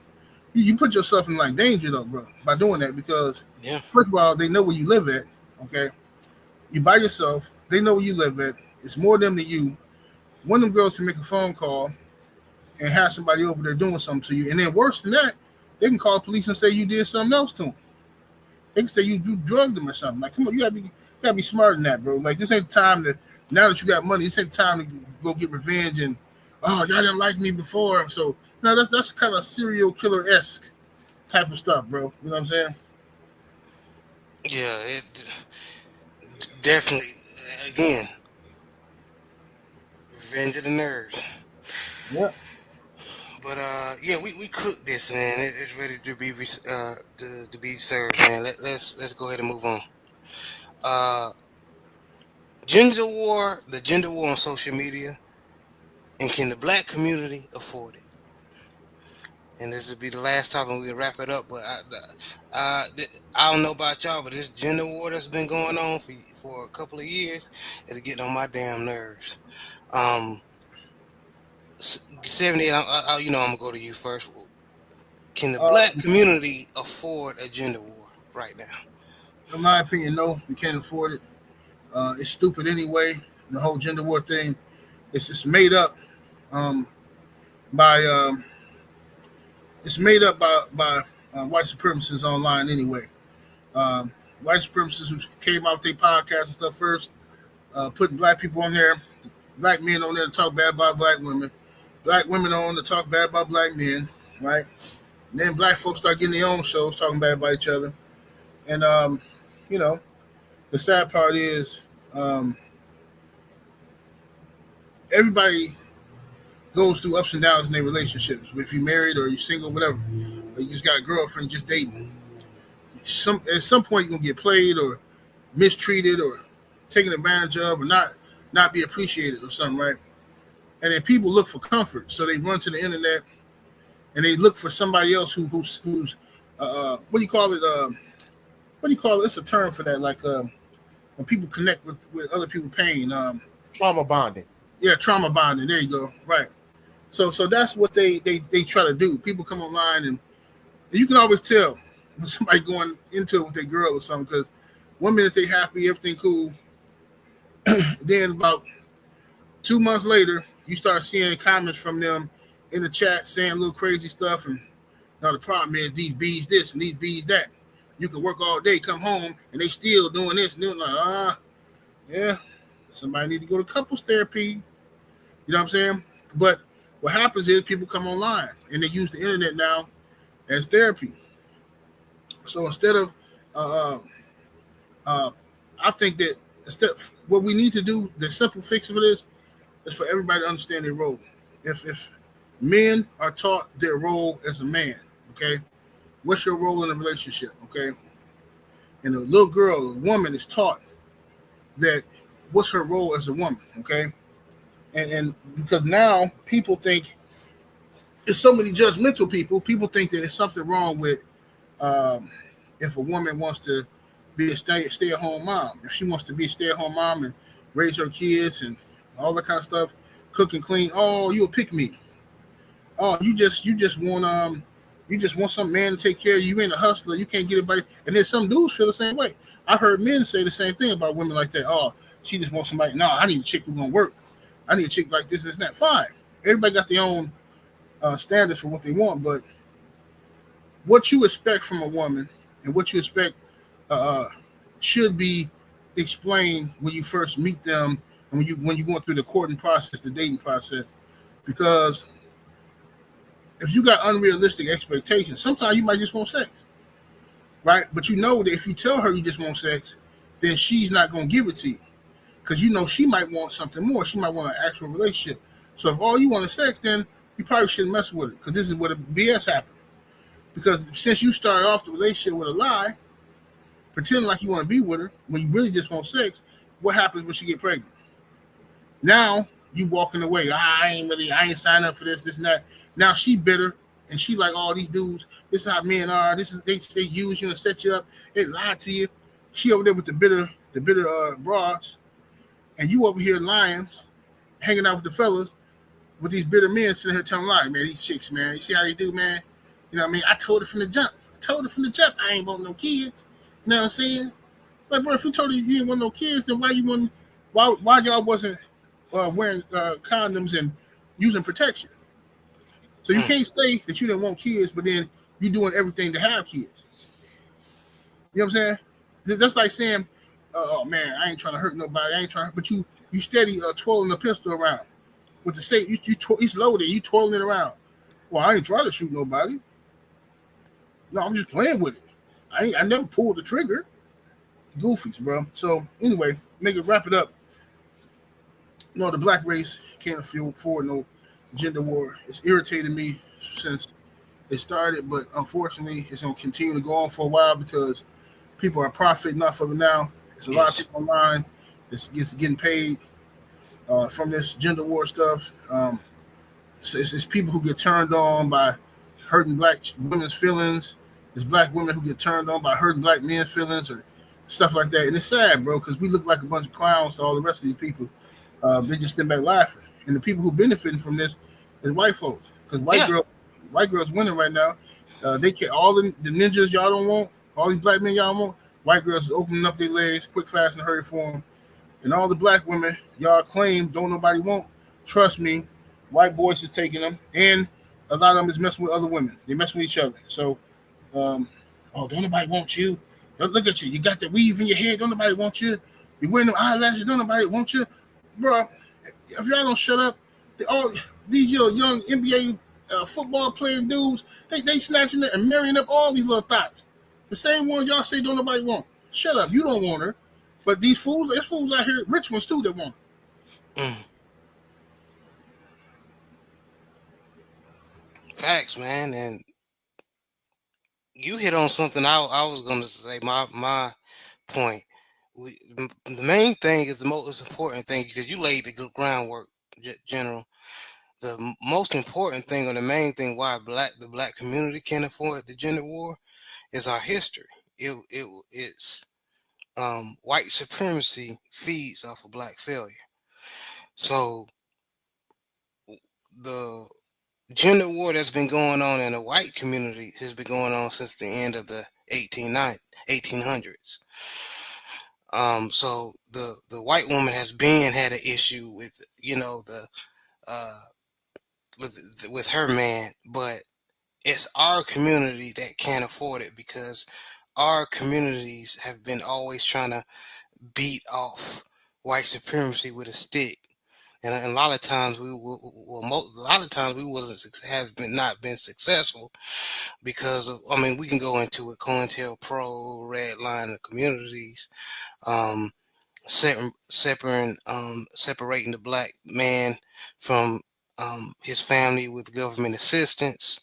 you put yourself in like danger though, bro, by doing that because first of all, they know where you live at. Okay, you by yourself. They know where you live at. It's more them than you. One of them girls can make a phone call and have somebody over there doing something to you, and then worse than that, they can call police and say you did something else to them. They can say you drugged them or something. Like, come on, you gotta be smarter than that, bro. Like, this ain't time to. Now that you got money, this ain't time to go get revenge and y'all didn't like me before, so no, that's kind of serial killer-esque type of stuff, bro. You know what I'm saying? Yeah, it definitely. Again, revenge of the nerves. Yeah. But yeah, we cooked this, man. It's ready to be to be served, man. Let's go ahead and move on. The gender war on social media, and can the black community afford it? And this will be the last topic, and we'll wrap it up. But I don't know about y'all, but this gender war that's been going on for a couple of years is getting on my damn nerves. 78, I'm gonna go to you first. Can the black community afford a gender war right now? In my opinion, no, we can't afford it. It's stupid anyway. The whole gender war thing, it's just made up by it's made up by white supremacists online anyway. White supremacists who came out with their podcast and stuff first, putting black people on there, black men on there to talk bad about black women on to talk bad about black men, right? And then black folks start getting their own shows talking bad about each other. And, the sad part is everybody goes through ups and downs in their relationships. If you're married or you're single, whatever, or you just got a girlfriend just dating. At some point, you're going to get played or mistreated or taken advantage of or not be appreciated or something, right? And then people look for comfort. So they run to the internet and they look for somebody else who's what do you call it? What do you call it? It's a term for that. Like when people connect with other people's pain. Trauma bonding. Yeah, trauma bonding. There you go. Right. So that's what they try to do. People come online and you can always tell when somebody going into it with their girl or something because 1 minute they happy, everything cool. Then about 2 months later, you start seeing comments from them in the chat saying little crazy stuff. And now the problem is these bees this and these bees that. You can work all day, come home, and they still doing this and doing like, yeah, somebody need to go to couples therapy. You know what I'm saying? But what happens is people come online and they use the internet now as therapy. So instead of, I think that what we need to do, the simple fix for this, is for everybody to understand their role. If men are taught their role as a man, okay, what's your role in a relationship, okay? And a little girl, a woman is taught that what's her role as a woman, okay? And because now people think, there's so many judgmental people think that there's something wrong with if a woman wants to be a stay-at-home mom. If she wants to be a stay-at-home mom and raise her kids and all that kind of stuff, cook and clean, you'll pick me. You just want some man to take care of you. You ain't a hustler. You can't get it by. And then some dudes feel the same way. I've heard men say the same thing about women like that. She just wants somebody. No, I need a chick who's gonna work. I need a chick like this and that. Fine. Everybody got their own standards for what they want, but what you expect from a woman and what you expect uh, should be explained when you first meet them and when you're going through the courting process, the dating process, because if you got unrealistic expectations, sometimes you might just want sex, right? But you know that if you tell her you just want sex, then she's not going to give it to you because you know she might want something more. She might want an actual relationship. So if all you want is sex, then you probably shouldn't mess with it because this is where the BS happens. Because since you started off the relationship with a lie, pretending like you want to be with her when you really just want sex, what happens when she get pregnant? Now you walking away. I ain't signed up for this and that. Now she bitter and she like all these dudes. This is how men are. This is they use you and set you up. They lie to you. She over there with the bitter broads, and you over here lying, hanging out with the fellas, with these bitter men sitting here telling lies. Man, these chicks, man, you see how they do, man. You know what I mean? I told her from the jump. I ain't want no kids. You know what I'm saying? Like, bro, if you told her you didn't want no kids, then why y'all wasn't wearing condoms and using protection? So you can't say that you didn't want kids, but then you doing everything to have kids. You know what I'm saying? That's like saying, "Oh man, I ain't trying to hurt nobody. I ain't trying," but you steady twirling a pistol around with the same. It's loaded. You twirling it around. Well, I ain't trying to shoot nobody. No, I'm just playing with it. I never pulled the trigger. Goofies, bro. So anyway, wrap it up. No, the black race can't afford no gender war. It's irritated me since it started, but unfortunately, it's going to continue to go on for a while because people are profiting off of it now. There's a lot of people online that's getting paid from this gender war stuff. So it's people who get turned on by hurting black women's feelings. There's black women who get turned on by hurting black men's feelings or stuff like that. And it's sad, bro, because we look like a bunch of clowns to all the rest of these people. They just stand back laughing. And the people who benefiting from this is white folks. Because white girls winning right now. They can all the ninjas y'all don't want, all these black men y'all want, white girls is opening up their legs quick, fast, and hurry for them. And all the black women y'all claim don't nobody want, trust me, white boys is taking them. And a lot of them is messing with other women. They mess with each other. So, don't nobody want you. Don't look at you. You got the weave in your head. Don't nobody want you. You wearing them eyelashes. Don't nobody want you. Bro, if y'all don't shut up, all these young NBA football playing dudes, they snatching it and marrying up all these little thoughts. The same ones y'all say don't nobody want. Shut up. You don't want her. But these fools, there's fools out here, rich ones too, that want her. Facts, man. And you hit on something I was going to say, my point. The main thing is the most important thing because you laid the good groundwork, General. The most important thing or the main thing why the black community can't afford the gender war is our history. It's white supremacy feeds off of black failure. So the gender war that's been going on in the white community has been going on since the end of the 1800s. So the white woman has had an issue with the with her man, but it's our community that can't afford it because our communities have been always trying to beat off white supremacy with a stick, and a lot of times a lot of times we not been successful because of, I mean, we can go into it, COINTELPRO, Red Line, the communities, separating the black man from his family with government assistance.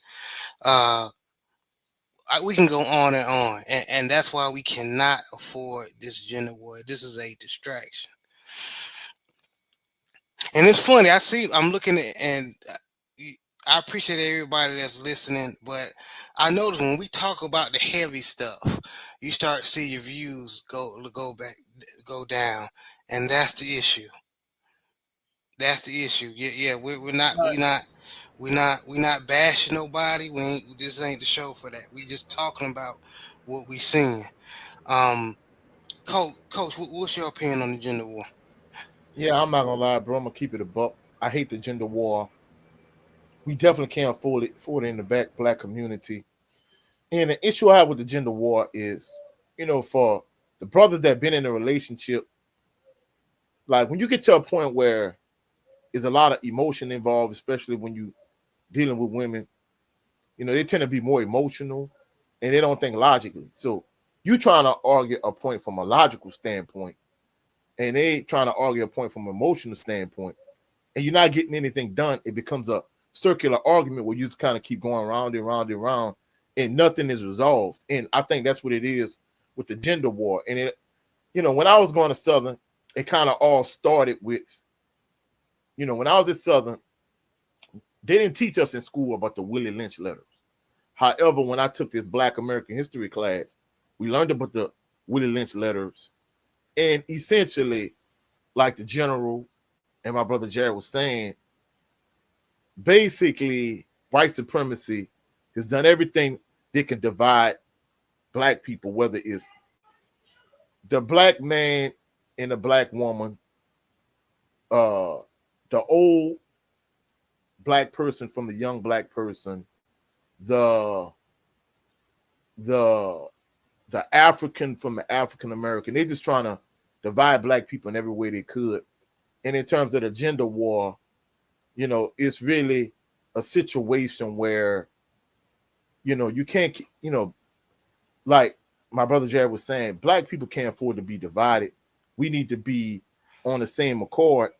We can go on and on, and that's why we cannot afford this gender war. This is a distraction, and it's funny. I'm looking at, and I appreciate everybody that's listening, but I notice when we talk about the heavy stuff, you start to see your views go down, and that's the issue. That's the issue. Yeah. We're not bashing nobody. This ain't the show for that. We just talking about what we seeing. Coach, what's your opinion on the gender war? Yeah, I'm not gonna lie, bro. I'm gonna keep it a buck. I hate the gender war. We definitely can't afford it in the black community. And the issue I have with the gender war is for the brothers that been in a relationship, like when you get to a point where there's a lot of emotion involved, especially when you dealing with women, they tend to be more emotional and they don't think logically. So you trying to argue a point from a logical standpoint, and they trying to argue a point from an emotional standpoint, and you're not getting anything done. It becomes a circular argument where you just kind of keep going round and round and round, and nothing is resolved. And I think that's what it is with the gender war. And when I was going to Southern, it kind of all started with, when I was at Southern, they didn't teach us in school about the Willie Lynch letters. However, when I took this Black American history class, we learned about the Willie Lynch letters. And essentially, like the general and my brother Jared was saying, basically, white supremacy has done everything they can divide Black people, whether it's the Black man and the Black woman, the old Black person from the young Black person, the the African from the African American. They're just trying to divide Black people in every way they could. And in terms of the gender war, it's really a situation where, you can't, like my brother Jared was saying, Black people can't afford to be divided. We need to be on the same accord.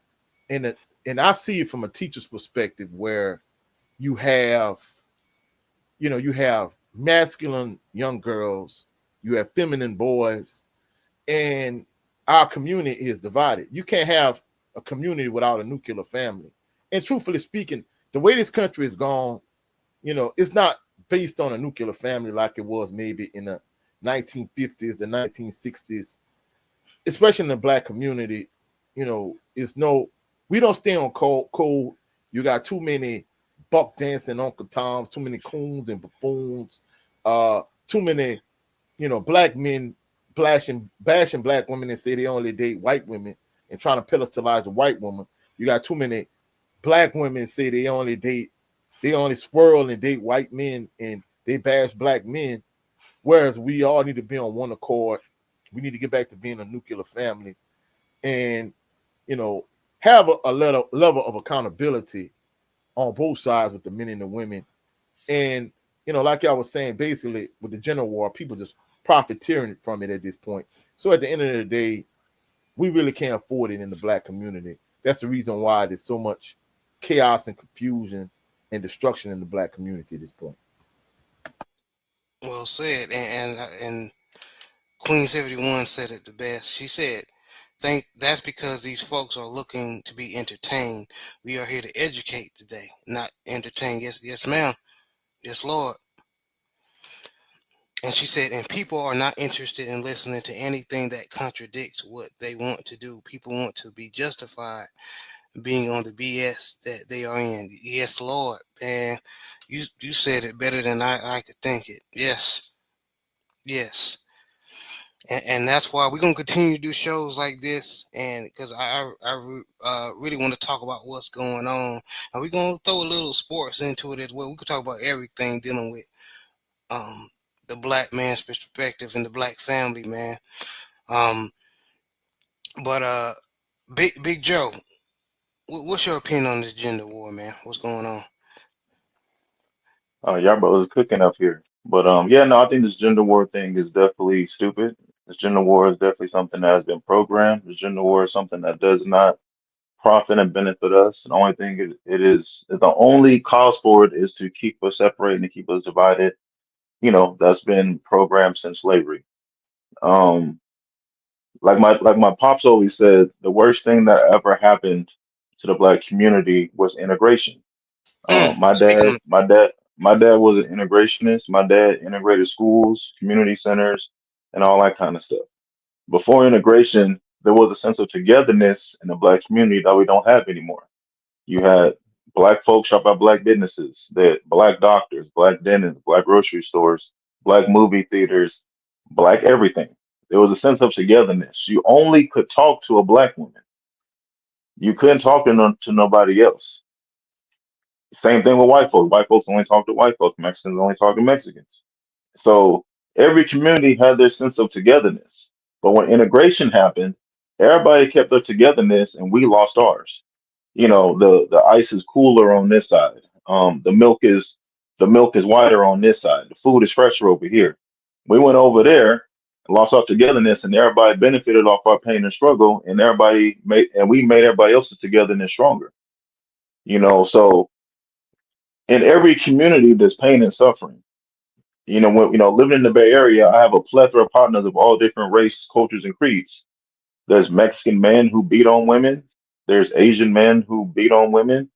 And I see it from a teacher's perspective where you have, you have masculine young girls, you have feminine boys, and our community is divided. You can't have a community without a nuclear family. And truthfully speaking, the way this country is gone, it's not based on a nuclear family like it was maybe in the 1950s, the 1960s, especially in the Black community. We don't stay on cold. You got too many buck dancing Uncle Toms, too many coons and buffoons, too many, Black men bashing Black women and say they only date white women and trying to pedestalize a white woman. You got too many Black women say they only swirl and date white men and they bash Black men. Whereas we all need to be on one accord. We need to get back to being a nuclear family and, have a level of accountability on both sides with the men and the women. And, like I was saying, basically with the gender war, people just profiteering from it at this point. So at the end of the day, we really can't afford it in the Black community. That's the reason why there's so much chaos and confusion and destruction in the Black community at this point. Well said. And Queen 71 said it the best. She said, "Think that's because these folks are looking to be entertained. We are here to educate today, not entertain." Yes, yes, ma'am. Yes, Lord. And she said, and people are not interested in listening to anything that contradicts what they want to do. People want to be justified being on the BS that they are in. Yes, Lord. And you said it better than I could think it. Yes. Yes. And that's why we're gonna continue to do shows like this, and because I really want to talk about what's going on, and we're gonna throw a little sports into it as well. We could talk about everything dealing with um the Black man's perspective and the Black family, man. Um, but Big Joe, what's your opinion on this gender war, man? What's going on? Y'all brothers are cooking up here. But yeah, no, I think this gender war thing is definitely stupid. This gender war is definitely something that has been programmed. This gender war is something that does not profit and benefit us. The only thing it is the only cause for it is to keep us separated and keep us divided. That's been programmed since slavery. Um, like my pops always said, the worst thing that ever happened to the Black community was integration. My Speak dad, on it. my dad was an integrationist. My dad integrated schools, community centers, and all that kind of stuff. Before integration, there was a sense of togetherness in the Black community that we don't have anymore. You had Black folks shop at Black businesses, that Black doctors, Black dentists, Black grocery stores, Black movie theaters, Black everything. There was a sense of togetherness. You only could talk to a Black woman. You couldn't talk to nobody else. Same thing with white folks. White folks only talk to white folks. Mexicans only talk to Mexicans. So Every community had their sense of togetherness. But when integration happened, everybody kept their togetherness and we lost ours. The ice is cooler on this side. The milk is whiter on this side. The food is fresher over here. We went over there and lost our togetherness, and everybody benefited off our pain and struggle, and we made everybody else's togetherness stronger. So in every community, there's pain and suffering. Living in the Bay Area, I have a plethora of partners of all different race, cultures, and creeds. There's Mexican men who beat on women. There's Asian men who beat on women.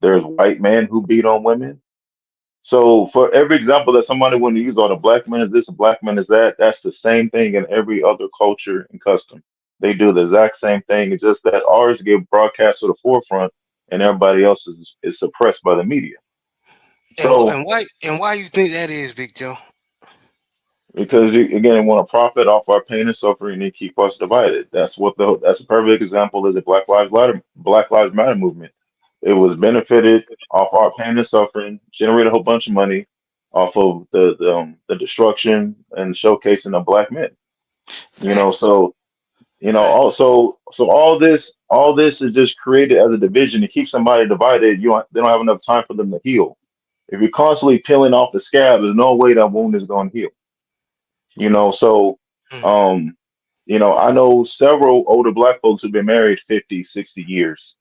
There's white men who beat on women. So for every example that somebody want to use, or the black man is this, a black man is that, that's the same thing in every other culture and custom. They do the exact same thing. It's just that ours get broadcast to the forefront and everybody else is suppressed by the media. So And why you think that is, Big Joe? because again, they want to profit off our pain and suffering and keep us divided. That's a perfect example is the Black Lives Matter movement. It was benefited off our pain and suffering, generated a whole bunch of money off of the destruction and showcasing of black men. Facts. So Facts. so all this is just created as a division to keep somebody divided. They don't have enough time for them to heal. If you're constantly peeling off the scab, there's no way that wound is going to heal. So Hmm. um I know several older black folks who've been married 50, 60 years,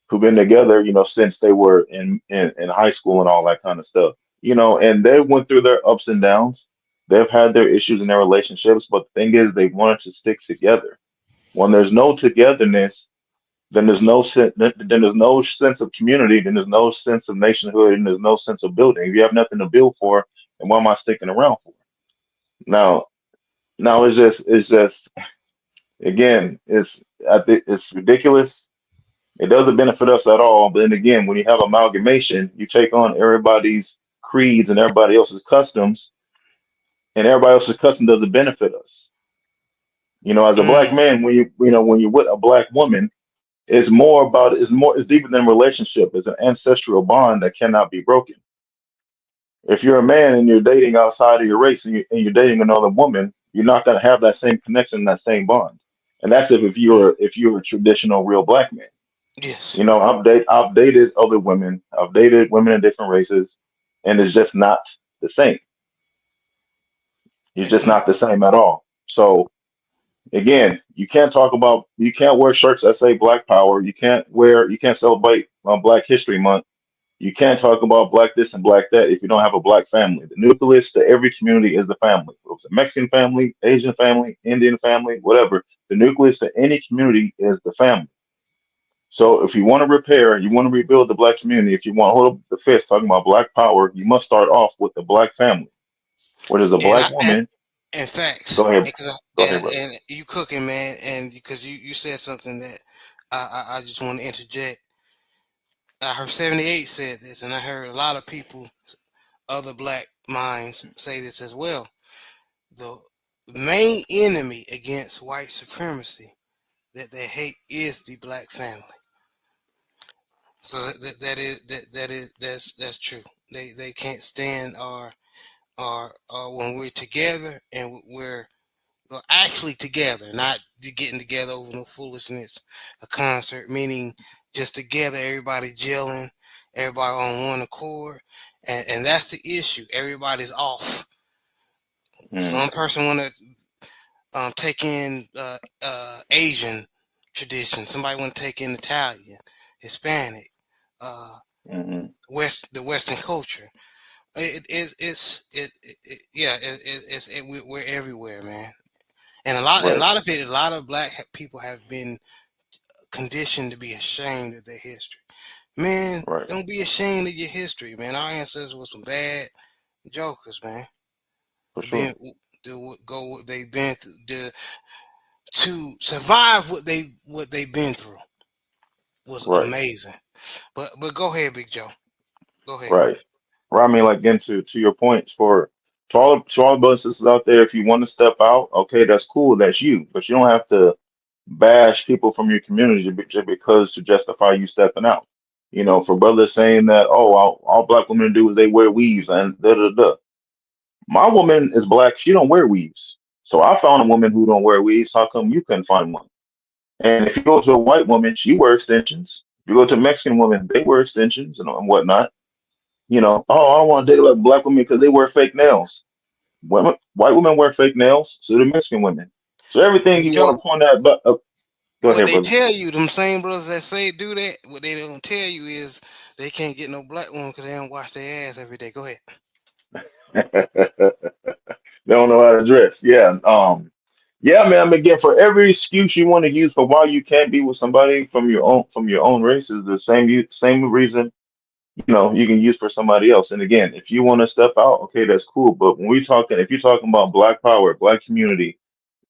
who've been together, since they were in high school and all that kind of stuff. And they went through their ups and downs. They've had their issues in their relationships, but the thing is they wanted to stick together. When there's no togetherness, then there's no sense of community, then there's no sense of nationhood, and there's no sense of building. If you have nothing to build for, then what am I sticking around for? Now, now it's just again, I think it's ridiculous. It doesn't benefit us at all. But then again, when you have amalgamation, you take on everybody's creeds and everybody else's customs, and everybody else's custom doesn't benefit us. As a black Mm, man, when you're with a black woman, it's deeper than relationship. It's an ancestral bond that cannot be broken. If you're a man and you're dating outside of your race and you're dating another woman, you're not going to have that same connection, that same bond. And that's mm, if you're a traditional real black man. yes. I've dated other women. I've dated women in different races, and it's just not the same. It's It's just not. not the same at all. So again, you can't wear shirts that say Black Power. You can't celebrate Black History Month. You can't talk about Black this and Black that if you don't have a Black family. The nucleus to every community is the family. If it's a Mexican family, Asian family, Indian family, whatever. The nucleus to any community is the family. So if you want to repair, you want to rebuild the Black community, if you want to hold up the fist talking about Black power, you must start off with the Black family, where there's a And Black woman. and facts. Go ahead, And, 'cause go ahead, brother. and you cooking, man, and because you said something that I just want to interject. I heard 78 said this, and I heard a lot of people, other black minds, say this as well. The main enemy against white supremacy that they hate is the black family. So that's true. They can't stand our when we're together and we're actually together, not getting together over no foolishness, a concert, meaning just together, everybody gelling, everybody on one accord, and that's the issue. Everybody's off. Mm, One person want to take in Asian tradition. Somebody want to take in Italian, Hispanic, uh, mm, the Western culture. Yeah, we're everywhere, man. And right, a lot of black people have been conditioned to be ashamed of their history. Man, right, don't be ashamed of your history, man. Our ancestors were some bad jokers, man. for To sure. be to go what they've been through, to survive what they've been through was Right, amazing. But go ahead, Big Joe. Go ahead. right. Right. I mean, like again, to your points, to all the brothers and sisters out there, if you want to step out, okay, that's cool, that's you, but you don't have to bash people from your community just because to justify you stepping out. For brothers saying that, oh, all black women do is they wear weaves and da da da. My woman is black. She don't wear weaves. So I found a woman who don't wear weaves. How come you couldn't find one? And if you go to a white woman, she wears extensions. If you go to a Mexican woman, they wear extensions and whatnot. Oh, I don't want to date like black women because they wear fake nails. White women wear fake nails, so do Mexican women. So everything Hey, you want Joe, to point out, but go what ahead, they brother. tell you, them same brothers that say do that, what they don't tell you is they can't get no black woman because they don't wash their ass every day. Go ahead. They don't know how to dress. Yeah. Yeah, man. Again, for every excuse you want to use for why you can't be with somebody from your own race is the same reason you can use for somebody else. And again, if you want to step out, okay, that's cool. But if you're talking about black power, black community,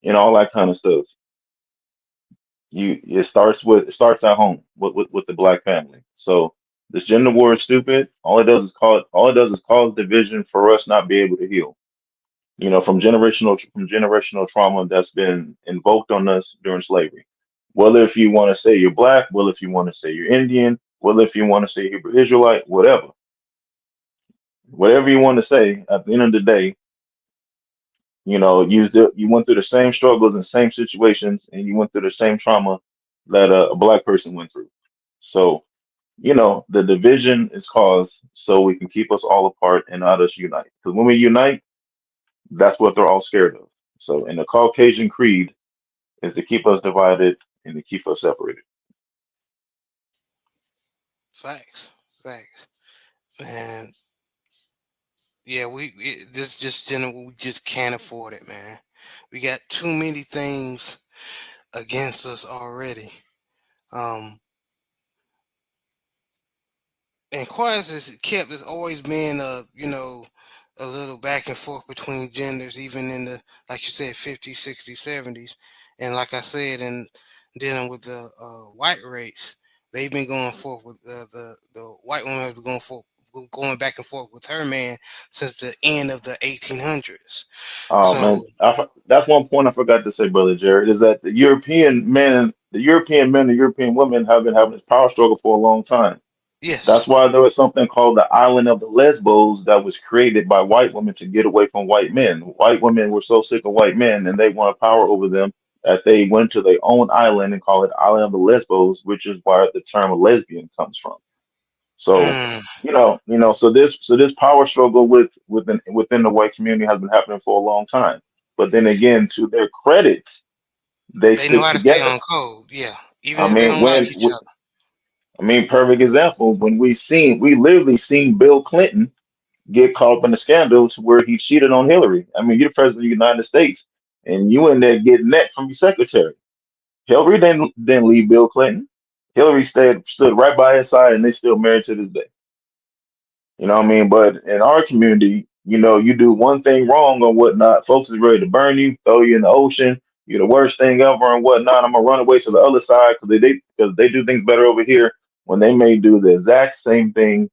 and all that kind of stuff, it starts at home with the black family. So this gender war is stupid. All it does is cause division for us not be able to heal. From generational trauma that's been invoked on us during slavery. Whether if you want to say you're black, whether if you want to say you're Indian, whether if you want to say Hebrew Israelite, whatever you want to say, at the end of the day, you went through the same struggles and same situations, and you went through the same trauma that a black person went through. So, the division is caused so we can keep us all apart and not us unite. Because when we unite, that's what they're all scared of. So, in the Caucasian creed is to keep us divided and to keep us separated. Facts, facts, and yeah, this just general we just can't afford it, man. We got too many things against us already. Um, and Quas has kept has always been a little back and forth between genders, even in the like you said 50s, 60s, 70s, and like I said, in dealing with the white race, they've been going forth with the white woman has been going back and forth with her man since the end of the 1800s. So Man, that's one point I forgot to say, brother Jared, is that the European women have been having this power struggle for a long time. That's yes, why there was something called the island of the Lesbos that was created by white women to get away from white men. White women were so sick of white men and they wanted power over them that they went to their own island and called it Island of the Lesbos, which is where the term lesbian comes from. So, mm, so this power struggle within the white community has been happening for a long time. But then again, to their credit, they they know stick how to stay together. on code. Yeah, even I if they mean, don't like when each other. perfect example, when we literally seen Bill Clinton get caught up in the scandal to where he cheated on Hillary. I mean, you're the president of the United States, and you in there getting that from your secretary. Hillary didn't leave Bill Clinton. Hillary stood right by his side, and they still married to this day. You know what I mean? But in our community, you do one thing wrong or whatnot, folks is ready to burn you, throw you in the ocean. You're the worst thing ever and whatnot. I'm gonna run away to the other side because they do things better over here when they may do the exact same thing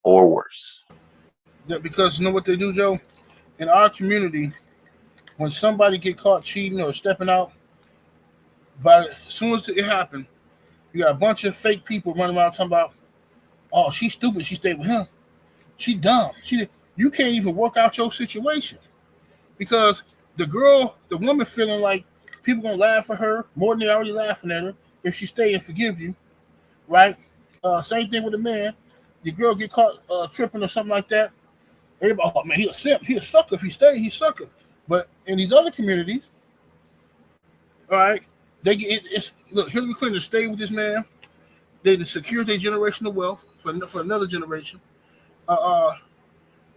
or worse. Yeah, because you know what they do, Joe? In our community, when somebody get caught cheating or stepping out, but as soon as it happened, you got a bunch of fake people running around talking about, "Oh, she's stupid. She stayed with him. She dumb. You can't even work out your situation because the woman feeling like people gonna laugh at her more than they already laughing at her if she stay and forgive you, right? Same thing with a man. The girl get caught tripping or something like that. Everybody, oh man, he a simp. He a sucker. If he stay, he's sucker. But in these other communities, all right, it's look. Hillary Clinton stayed with this man. They secured their generational wealth for another generation. Uh, uh,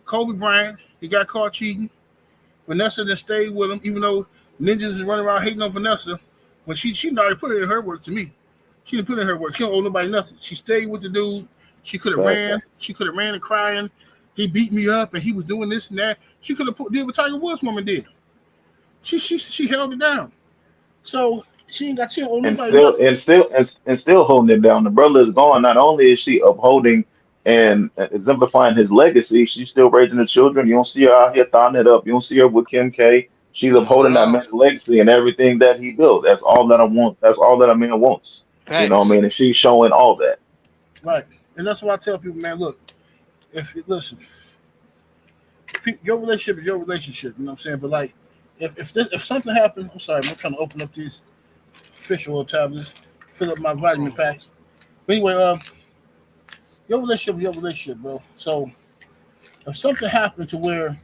Kobe Bryant, he got caught cheating. Vanessa then stayed with him, even though ninjas is running around hating on Vanessa. When she already put in her work to me. She didn't put in her work. She don't owe nobody nothing. She stayed with the dude. She could have But ran. She could have ran and crying. He beat me up and he was doing this and that. She could have did what Tiger Woods woman did. She held it down. So she don't owe and nobody still nothing. and still and still holding it down. The brother is gone. Not only is she upholding and exemplifying his legacy, she's still raising the children. You don't see her out here thotting it up. You don't see her with Kim K. She's Oh upholding that Lord, man's legacy and everything that he built. That's all that I want. That's all that a man wants. You know what I facts. mean? And she's showing all that. Right. And that's why I tell people, man, look, if listen, your relationship is your relationship. You know what I'm saying? But like, if something happened, I'm sorry, I'm trying to open up these fish oil tablets, fill up my vitamin pack. But anyway, your relationship is your relationship, bro. So if something happened to where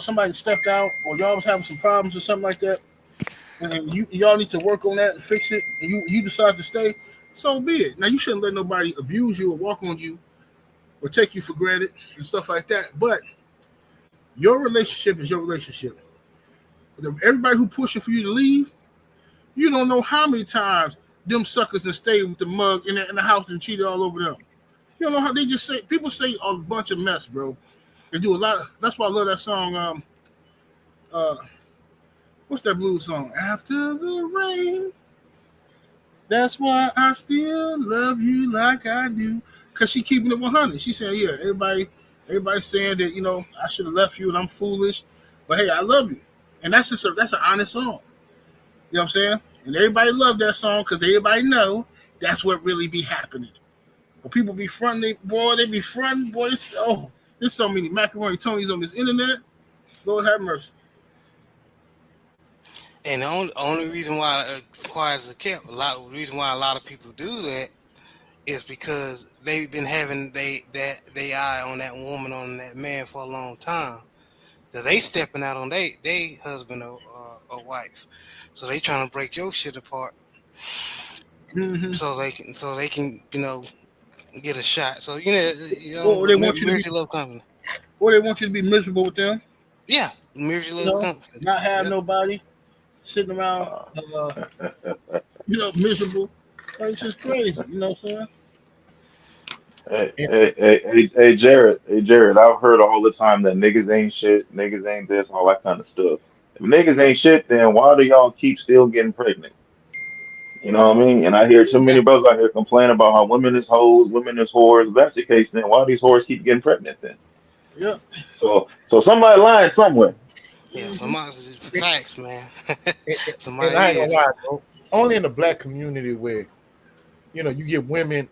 somebody stepped out or y'all was having some problems or something like that, and y'all need to work on that and fix it, and you decide to stay, so be it. Now you shouldn't let nobody abuse you or walk on you or take you for granted and stuff like that. But your relationship is your relationship. Everybody who pushing for you to leave, you don't know how many times them suckers that stayed with the mug in the house and cheated all over them. You don't know how they just say people say a bunch of mess, bro. They do a lot. That's why I love that song. Uh, what's that blues song? After the rain. That's why I still love you like I do. Cause she keeping it 100. She saying, yeah, everybody saying that I should have left you and I'm foolish, but hey, I love you, and that's an honest song. You know what I'm saying? And everybody love that song because everybody know that's what really be happening. When people be fronting, they be fronting, boy. There's so many macaroni Tonys on this internet. Lord have mercy. And the only reason why it requires the reason why a lot of people do that is because they've been having they eye on that woman, on that man for a long time. Cause they stepping out on they husband or wife, so they trying to break your shit apart, Mm-hmm. so they can get a shot. So Or they want you to be, Miracle Love Company. or they want you to be miserable with them. Yeah, Miracle Love Company. Not have Yep. nobody sitting around, miserable. Like, it's just crazy. You know what I'm saying? Hey, Jared, I've heard all the time that niggas ain't shit, niggas ain't this, all that kind of stuff. If niggas ain't shit, then why do y'all keep still getting pregnant? You know what I mean? And I hear too many brothers out here complain about how women is hoes, women is whores. If that's the case, then why do these whores keep getting pregnant then? Yeah. So somebody lying somewhere. Yeah, Mm-hmm. somebody's facts, man. And Somebody I ain't gonna is. lie, bro. Only in the black community where you get women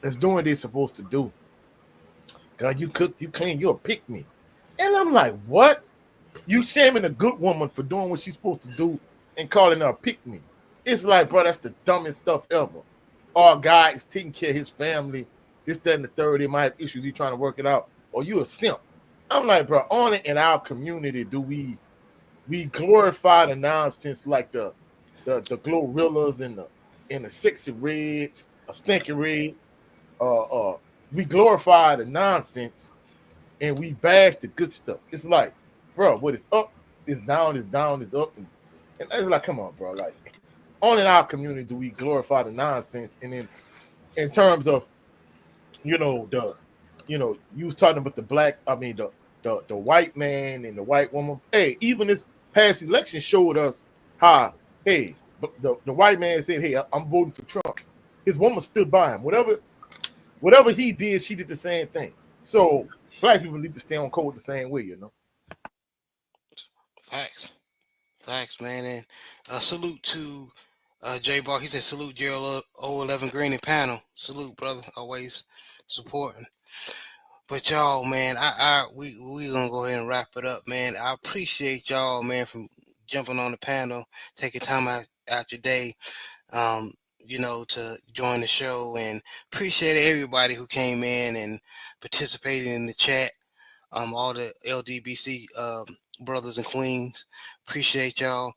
that's doing what they're supposed to do. God, you cook, you clean, you're a pick me. And I'm like, what? You shaming a good woman for doing what she's supposed to do and calling her a pick me. It's like, bro, that's the dumbest stuff ever. Our guy is taking care of his family, this, that, and the third. He might have issues, he's trying to work it out. Or you a simp. I'm like, bro, only in our community do we glorify the nonsense like the Glorillas and the sexy reds, a stinky red. We glorify the nonsense and we bash the good stuff. It's like, bro, what is up is down, is down, is up, and it's like, come on, bro. Like, only in our community do we glorify the nonsense, and then in terms of you was talking about the black, I mean the white man and the white woman. Hey, even this past election showed us how, hey, the white man said, hey, I'm voting for Trump. His woman stood by him. Whatever he did, she did the same thing. So black people need to stay on code the same way. Facts, man. And salute to J Bar. He said salute Gerald 011 Green and panel. Salute, brother. Always supporting. But y'all, man, we gonna go ahead and wrap it up, man. I appreciate y'all, man, from jumping on the panel, taking time out your day, to join the show, and appreciate everybody who came in and participated in the chat. All the LDBC brothers and queens, appreciate y'all.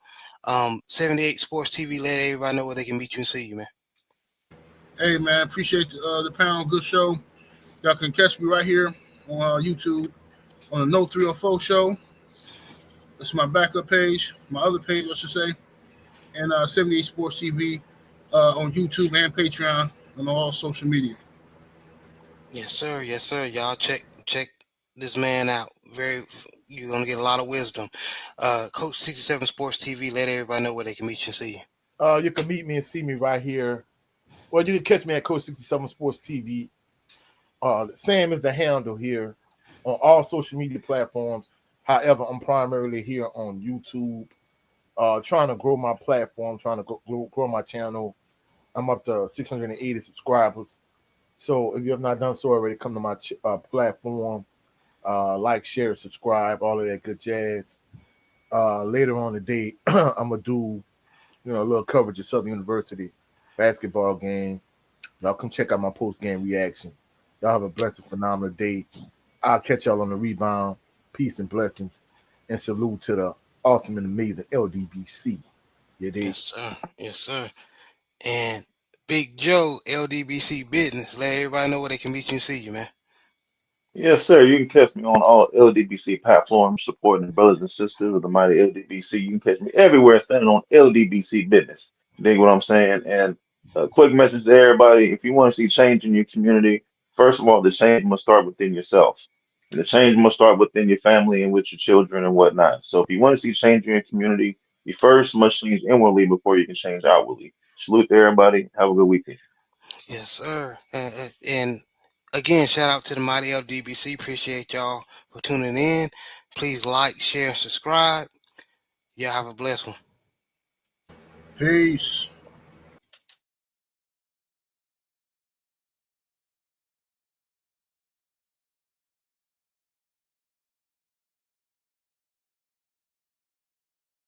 78 Sports TV, let everybody know where they can meet you and see you, man. Hey man, appreciate the panel. Good show. Y'all can catch me right here on YouTube on the No 304 show. That's my backup page, my other page, I should say, and 78 Sports TV on YouTube and Patreon and all social media. Yes, sir. Yes, sir. Y'all check this man out. You're gonna get a lot of wisdom. Coach 67 Sports TV, let everybody know where they can meet you and see you. You can meet me and see me right here. Well, you can catch me at Coach 67 Sports TV. Sam is the handle here on all social media platforms. However, I'm primarily here on YouTube, trying to grow my platform, trying to grow my channel. I'm up to 680 subscribers. So if you have not done so already, come to my platform. Like, share, subscribe, all of that good jazz. Later on today, I'm gonna do a little coverage of Southern University basketball game. Y'all come check out my post game reaction. Y'all have a blessed, phenomenal day. I'll catch y'all on the rebound. Peace and blessings, and salute to the awesome and amazing LDBC. You dig? Yes, sir. Yes, sir. And Big Joe, LDBC Business. Let everybody know where they can meet you and see you, man. Yes, sir. You can catch me on all LDBC platforms, supporting the brothers and sisters of the mighty LDBC. You can catch me everywhere standing on LDBC business. You dig what I'm saying? And a quick message to everybody: if you want to see change in your community, first of all, the change must start within yourself. And the change must start within your family and with your children and whatnot. So if you want to see change in your community, you first must change inwardly before you can change outwardly. Salute to everybody. Have a good weekend. Yes, sir. And again, shout out to the mighty LDBC. Appreciate y'all for tuning in. Please like, share, and subscribe. Y'all have a blessed one. Peace.